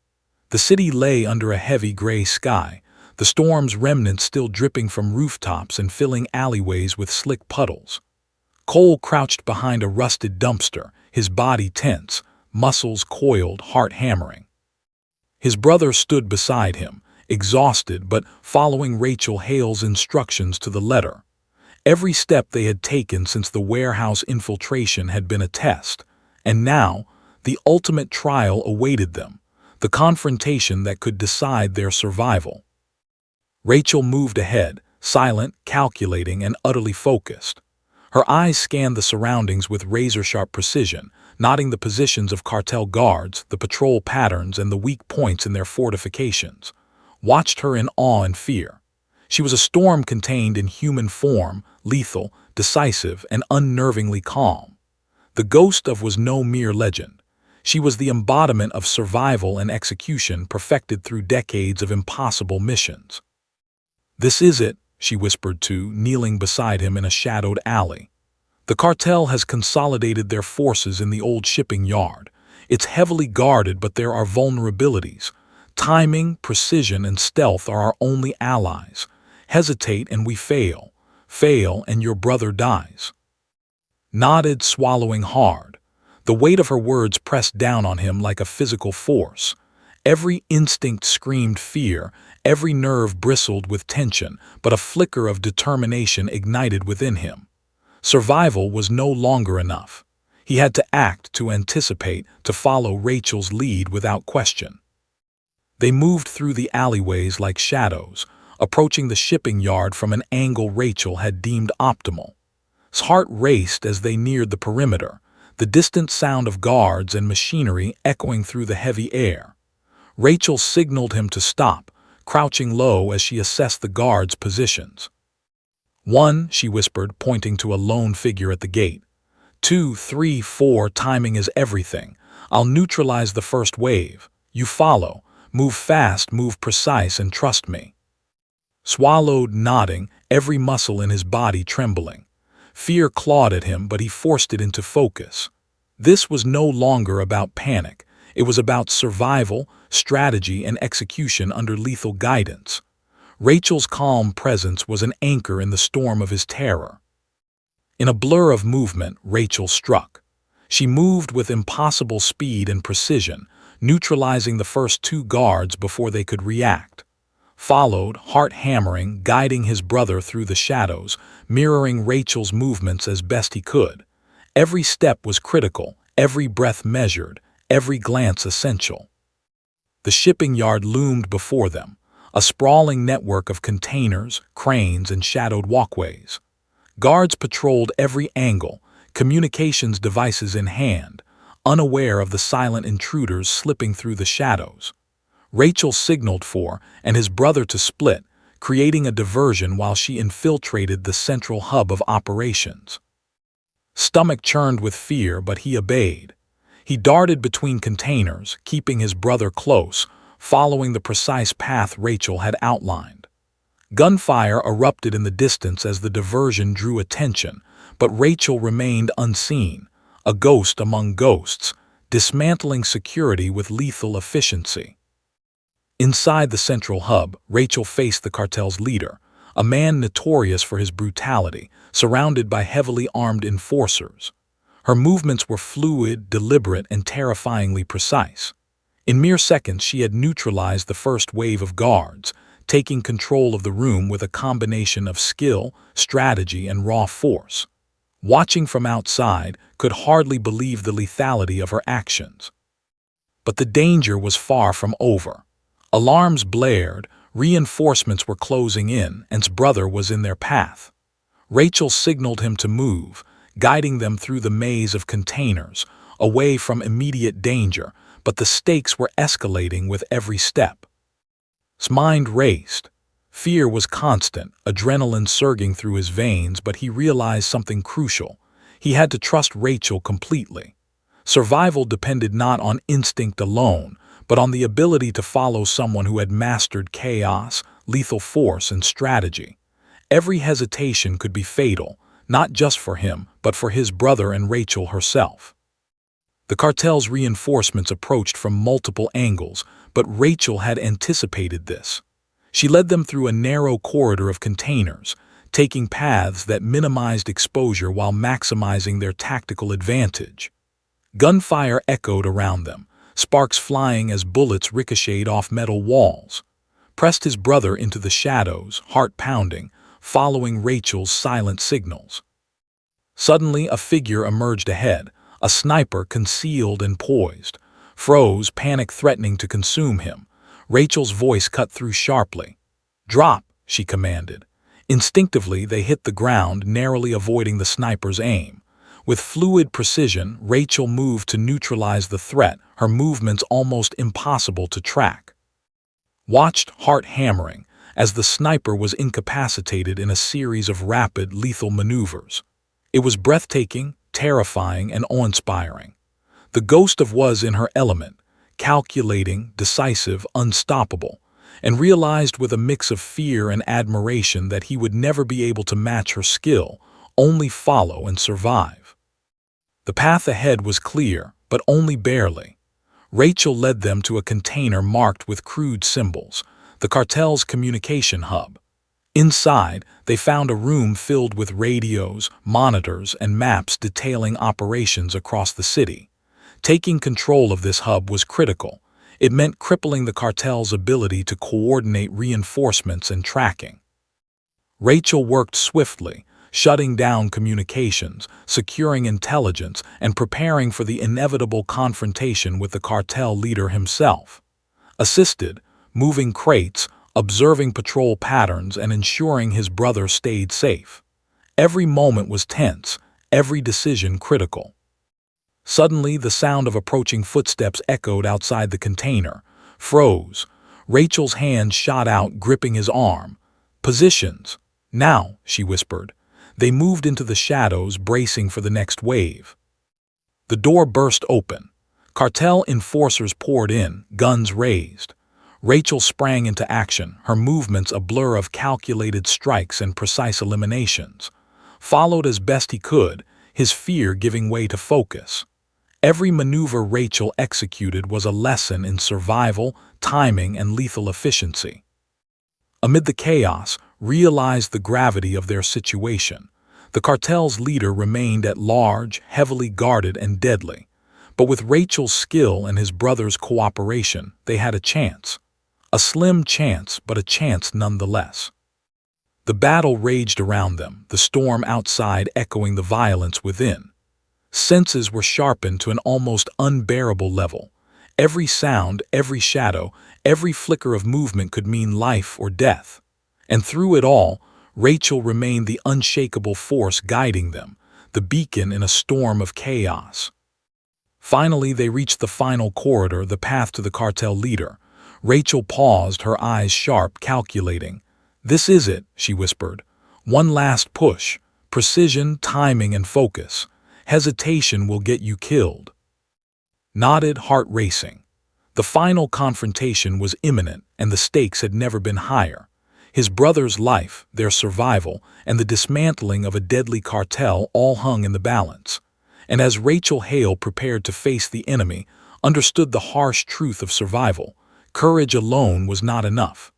The city lay under a heavy gray sky, the storm's remnants still dripping from rooftops and filling alleyways with slick puddles. Cole crouched behind a rusted dumpster, his body tense, muscles coiled, heart hammering. His brother stood beside him, exhausted but following Rachel Hale's instructions to the letter. Every step they had taken since the warehouse infiltration had been a test, and now the ultimate trial awaited them, the confrontation that could decide their survival. Rachel moved ahead, silent, calculating, and utterly focused. Her eyes scanned the surroundings with razor-sharp precision, noting the positions of cartel guards, the patrol patterns, and the weak points in their fortifications. Watched her in awe and fear. She was a storm contained in human form, lethal, decisive, and unnervingly calm. The ghost of was no mere legend. She was the embodiment of survival and execution perfected through decades of impossible missions. "This is it," she whispered to, kneeling beside him in a shadowed alley. "The cartel has consolidated their forces in the old shipping yard. It's heavily guarded, but there are vulnerabilities. Timing, precision, and stealth are our only allies. Hesitate and we fail. Fail and your brother dies." Nodded, swallowing hard. The weight of her words pressed down on him like a physical force. Every instinct screamed fear, every nerve bristled with tension, but a flicker of determination ignited within him. Survival was no longer enough. He had to act, to anticipate, to follow Rachel's lead without question. They moved through the alleyways like shadows, approaching the shipping yard from an angle Rachel had deemed optimal. His heart raced as they neared the perimeter, the distant sound of guards and machinery echoing through the heavy air. Rachel signaled him to stop, crouching low as she assessed the guards' positions. "1," she whispered, pointing to a lone figure at the gate. "2, 3, 4, timing is everything. I'll neutralize the first wave. You follow. Move fast, move precise, and trust me." Swallowed, nodding, every muscle in his body trembling. Fear clawed at him, but he forced it into focus. This was no longer about panic. It was about survival, strategy, and execution under lethal guidance. Rachel's calm presence was an anchor in the storm of his terror. In a blur of movement, Rachel struck. She moved with impossible speed and precision, neutralizing the first 2 guards before they could react. Followed, heart hammering, guiding his brother through the shadows, mirroring Rachel's movements as best he could. Every step was critical, every breath measured, every glance essential. The shipping yard loomed before them, a sprawling network of containers, cranes, and shadowed walkways. Guards patrolled every angle, communications devices in hand, unaware of the silent intruders slipping through the shadows. Rachel signaled for and his brother to split, creating a diversion while she infiltrated the central hub of operations. Stomach churned with fear, but he obeyed. He darted between containers, keeping his brother close, following the precise path Rachel had outlined. Gunfire erupted in the distance as the diversion drew attention, but Rachel remained unseen, a ghost among ghosts, dismantling security with lethal efficiency. Inside the central hub, Rachel faced the cartel's leader, a man notorious for his brutality, surrounded by heavily armed enforcers. Her movements were fluid, deliberate, and terrifyingly precise. In mere seconds, she had neutralized the first wave of guards, taking control of the room with a combination of skill, strategy, and raw force. Watching from outside, could hardly believe the lethality of her actions. But the danger was far from over. Alarms blared, reinforcements were closing in, and his brother was in their path. Rachel signaled him to move, guiding them through the maze of containers, away from immediate danger, but the stakes were escalating with every step. His mind raced. Fear was constant, adrenaline surging through his veins, but he realized something crucial. He had to trust Rachel completely. Survival depended not on instinct alone, but on the ability to follow someone who had mastered chaos, lethal force, and strategy. Every hesitation could be fatal, not just for him, but for his brother and Rachel herself. The cartel's reinforcements approached from multiple angles, but Rachel had anticipated this. She led them through a narrow corridor of containers, taking paths that minimized exposure while maximizing their tactical advantage. Gunfire echoed around them, sparks flying as bullets ricocheted off metal walls. Pressed his brother into the shadows, heart pounding, following Rachel's silent signals. Suddenly, a figure emerged ahead, a sniper concealed and poised. Froze, panic threatening to consume him. Rachel's voice cut through sharply. "Drop," she commanded. Instinctively, they hit the ground, narrowly avoiding the sniper's aim. With fluid precision, Rachel moved to neutralize the threat, her movements almost impossible to track. Watched, heart hammering, as the sniper was incapacitated in a series of rapid, lethal maneuvers. It was breathtaking, terrifying, and awe-inspiring. The ghost was in her element, calculating, decisive, unstoppable, and realized with a mix of fear and admiration that he would never be able to match her skill, only follow and survive. The path ahead was clear, but only barely. Rachel led them to a container marked with crude symbols, the cartel's communication hub. Inside, they found a room filled with radios, monitors, and maps detailing operations across the city. Taking control of this hub was critical. It meant crippling the cartel's ability to coordinate reinforcements and tracking. Rachel worked swiftly, shutting down communications, securing intelligence, and preparing for the inevitable confrontation with the cartel leader himself. Assisted, moving crates, observing patrol patterns, and ensuring his brother stayed safe. Every moment was tense, every decision critical. Suddenly, the sound of approaching footsteps echoed outside the container. Froze. Rachel's hand shot out, gripping his arm. "Positions. Now," she whispered. They moved into the shadows, bracing for the next wave. The door burst open. Cartel enforcers poured in, guns raised. Rachel sprang into action, her movements a blur of calculated strikes and precise eliminations. Followed as best he could, his fear giving way to focus. Every maneuver Rachel executed was a lesson in survival, timing, and lethal efficiency. Amid the chaos, realized the gravity of their situation. The cartel's leader remained at large, heavily guarded and deadly. But with Rachel's skill and his brother's cooperation, they had a chance. A slim chance, but a chance nonetheless. The battle raged around them, the storm outside echoing the violence within. Senses were sharpened to an almost unbearable level. Every sound, every shadow, every flicker of movement could mean life or death. And through it all, Rachel remained the unshakable force guiding them, the beacon in a storm of chaos. Finally, they reached the final corridor, the path to the cartel leader. Rachel paused, her eyes sharp, calculating. "This is it," she whispered. "One last push. Precision, timing, and focus. Hesitation will get you killed." Nodded, heart racing. The final confrontation was imminent, and the stakes had never been higher. His brother's life, their survival, and the dismantling of a deadly cartel all hung in the balance. And as Rachel Hale prepared to face the enemy, understood the harsh truth of survival, Courage alone was not enough.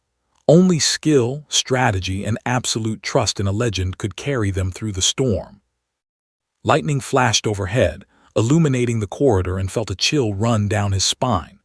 Only skill, strategy, and absolute trust in a legend could carry them through the storm. Lightning flashed overhead, illuminating the corridor, and felt a chill run down his spine.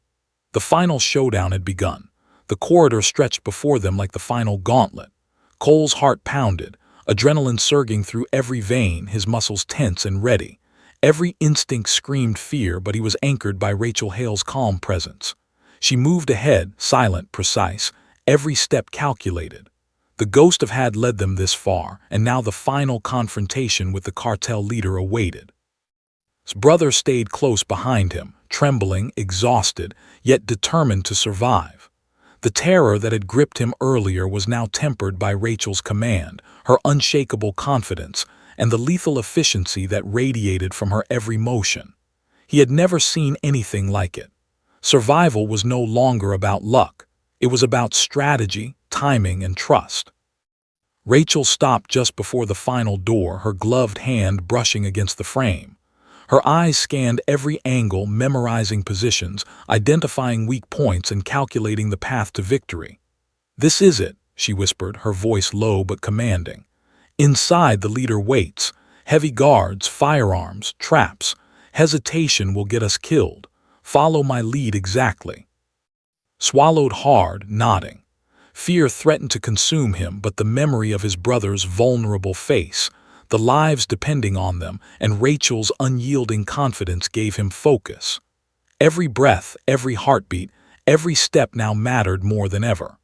The final showdown had begun. The corridor stretched before them like the final gauntlet. Cole's heart pounded, adrenaline surging through every vein, his muscles tense and ready. Every instinct screamed fear, but he was anchored by Rachel Hale's calm presence. She moved ahead, silent, precise, every step calculated. The ghost of had led them this far, and now the final confrontation with the cartel leader awaited. His brother stayed close behind him, trembling, exhausted, yet determined to survive. The terror that had gripped him earlier was now tempered by Rachel's command, her unshakable confidence, and the lethal efficiency that radiated from her every motion. He had never seen anything like it. Survival was no longer about luck. It was about strategy, timing, and trust. Rachel stopped just before the final door, her gloved hand brushing against the frame. Her eyes scanned every angle, memorizing positions, identifying weak points, and calculating the path to victory. "This is it," she whispered, her voice low but commanding. "Inside, the leader waits. Heavy guards, firearms, traps. Hesitation will get us killed. Follow my lead exactly." Swallowed hard, nodding. Fear threatened to consume him, but the memory of his brother's vulnerable face, the lives depending on them, and Rachel's unyielding confidence gave him focus. Every breath, every heartbeat, every step now mattered more than ever.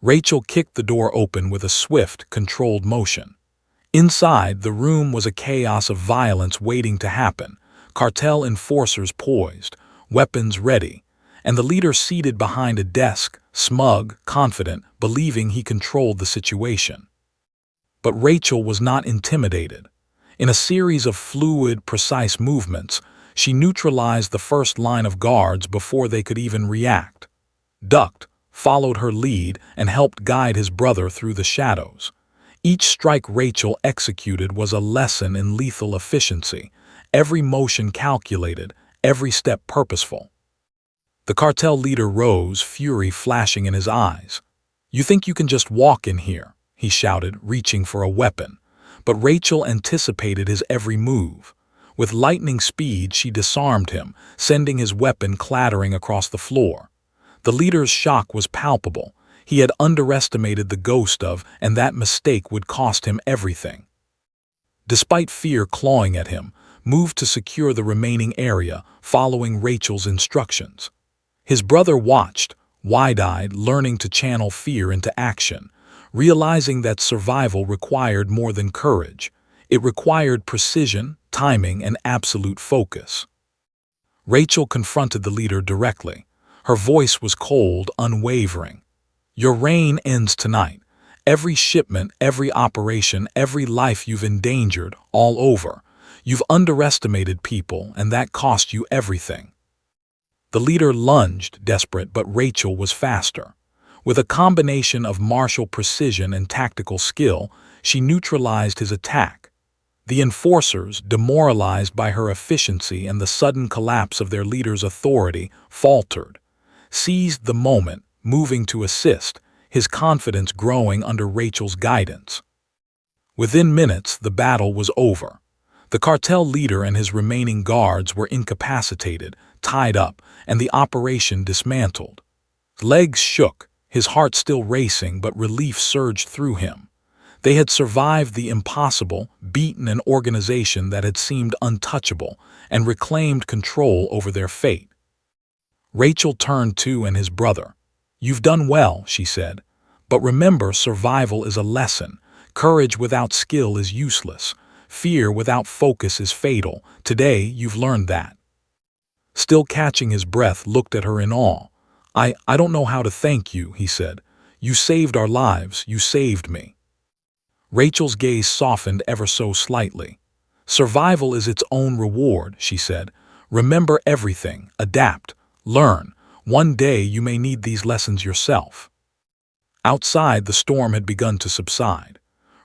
Rachel kicked the door open with a swift, controlled motion. Inside, the room was a chaos of violence waiting to happen, cartel enforcers poised, weapons ready, and the leader seated behind a desk, smug, confident, believing he controlled the situation. But Rachel was not intimidated. In a series of fluid, precise movements, she neutralized the first line of guards before they could even react, ducked, followed her lead, and helped guide his brother through the shadows. Each strike Rachel executed was a lesson in lethal efficiency, every motion calculated, every step purposeful. The cartel leader rose, fury flashing in his eyes. "You think you can just walk in here?" he shouted, reaching for a weapon. But Rachel anticipated his every move. With lightning speed, she disarmed him, sending his weapon clattering across the floor. The leader's shock was palpable. He had underestimated the ghost of, and that mistake would cost him everything. Despite fear clawing at him, moved to secure the remaining area, following Rachel's instructions. His brother watched, wide-eyed, learning to channel fear into action, realizing that survival required more than courage. It required precision, timing, and absolute focus. Rachel confronted the leader directly. Her voice was cold, unwavering. "Your reign ends tonight. Every shipment, every operation, every life you've endangered, all over. You've underestimated people, and that cost you everything." The leader lunged, desperate, but Rachel was faster. With a combination of martial precision and tactical skill, she neutralized his attack. The enforcers, demoralized by her efficiency and the sudden collapse of their leader's authority, faltered. Seized the moment, moving to assist, his confidence growing under Rachel's guidance. Within minutes, the battle was over. The cartel leader and his remaining guards were incapacitated, tied up, and the operation dismantled. Legs shook, his heart still racing, but relief surged through him. They had survived the impossible, beaten an organization that had seemed untouchable, and reclaimed control over their fate. Rachel turned to his brother. "You've done well," she said. "But remember, survival is a lesson. Courage without skill is useless. Fear without focus is fatal. Today, you've learned that." Still catching his breath, looked at her in awe. I don't know how to thank you," he said. "You saved our lives, you saved me." Rachel's gaze softened ever so slightly. "Survival is its own reward," she said. "Remember everything, adapt, learn. One day you may need these lessons yourself." Outside, the storm had begun to subside.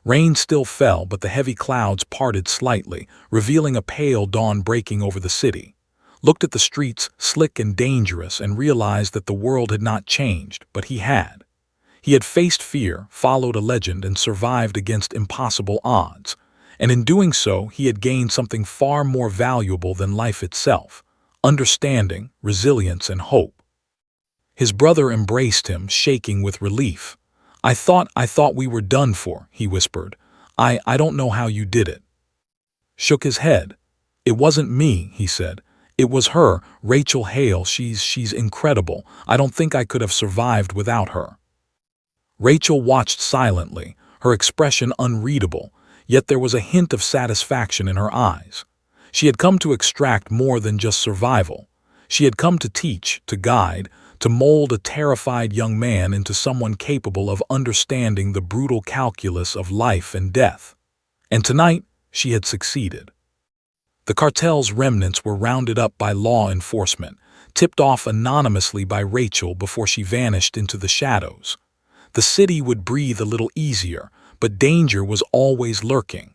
Rain still fell, but the heavy clouds parted slightly, revealing a pale dawn breaking over the city. looked at the streets, slick and dangerous, and realized that the world had not changed, but he had. He had faced fear, followed a legend, and survived against impossible odds. And in doing so, he had gained something far more valuable than life itself: understanding, resilience, and hope. His brother embraced him, shaking with relief. I thought we were done for," he whispered. I don't know how you did it." Shook his head. "It wasn't me," he said. "It was her, Rachel Hale. She's incredible. I don't think I could have survived without her." Rachel watched silently, her expression unreadable, yet there was a hint of satisfaction in her eyes. She had come to extract more than just survival. She had come to teach, to guide, to mold a terrified young man into someone capable of understanding the brutal calculus of life and death. And tonight, she had succeeded. The cartel's remnants were rounded up by law enforcement, tipped off anonymously by Rachel before she vanished into the shadows. The city would breathe a little easier, but danger was always lurking.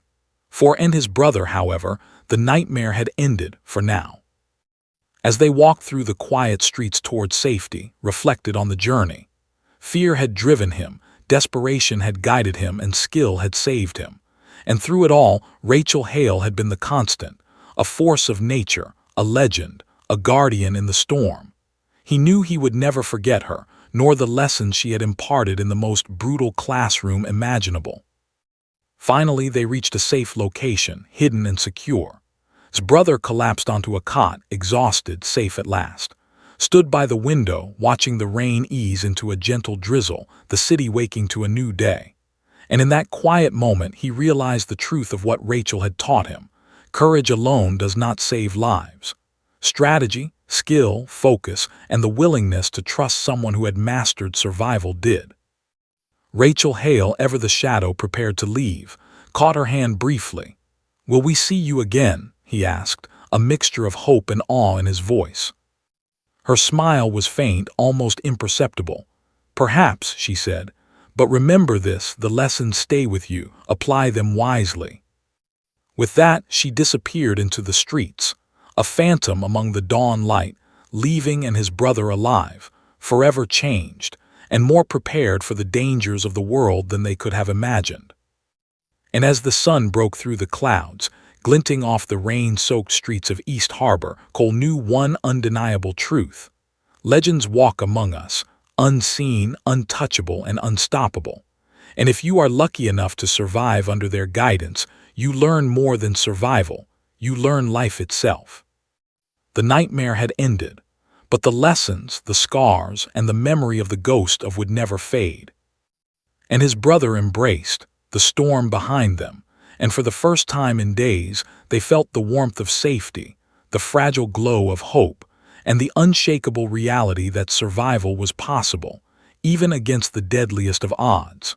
For and his brother, however, the nightmare had ended for now. As they walked through the quiet streets toward safety, reflected on the journey. Fear had driven him, desperation had guided him, and skill had saved him. And through it all, Rachel Hale had been the constant, a force of nature, a legend, a guardian in the storm. He knew he would never forget her, nor the lessons she had imparted in the most brutal classroom imaginable. Finally, they reached a safe location, hidden and secure. His brother collapsed onto a cot, exhausted, safe at last. Stood by the window, watching the rain ease into a gentle drizzle, the city waking to a new day. And in that quiet moment, he realized the truth of what Rachel had taught him. Courage alone does not save lives. Strategy, skill, focus, and the willingness to trust someone who had mastered survival did. Rachel Hale, ever the shadow, prepared to leave, caught her hand briefly. "Will we see you again?" he asked, a mixture of hope and awe in his voice. Her smile was faint, almost imperceptible. "Perhaps," she said, "but remember this, the lessons stay with you, apply them wisely." With that, she disappeared into the streets, a phantom among the dawn light, leaving and his brother alive, forever changed, and more prepared for the dangers of the world than they could have imagined. And as the sun broke through the clouds, glinting off the rain-soaked streets of East Harbor, Cole knew one undeniable truth. Legends walk among us, unseen, untouchable, and unstoppable. And if you are lucky enough to survive under their guidance, you learn more than survival, you learn life itself. The nightmare had ended, but the lessons, the scars, and the memory of the ghost of would never fade. And his brother embraced, the storm behind them, and for the first time in days, they felt the warmth of safety, the fragile glow of hope, and the unshakable reality that survival was possible, even against the deadliest of odds.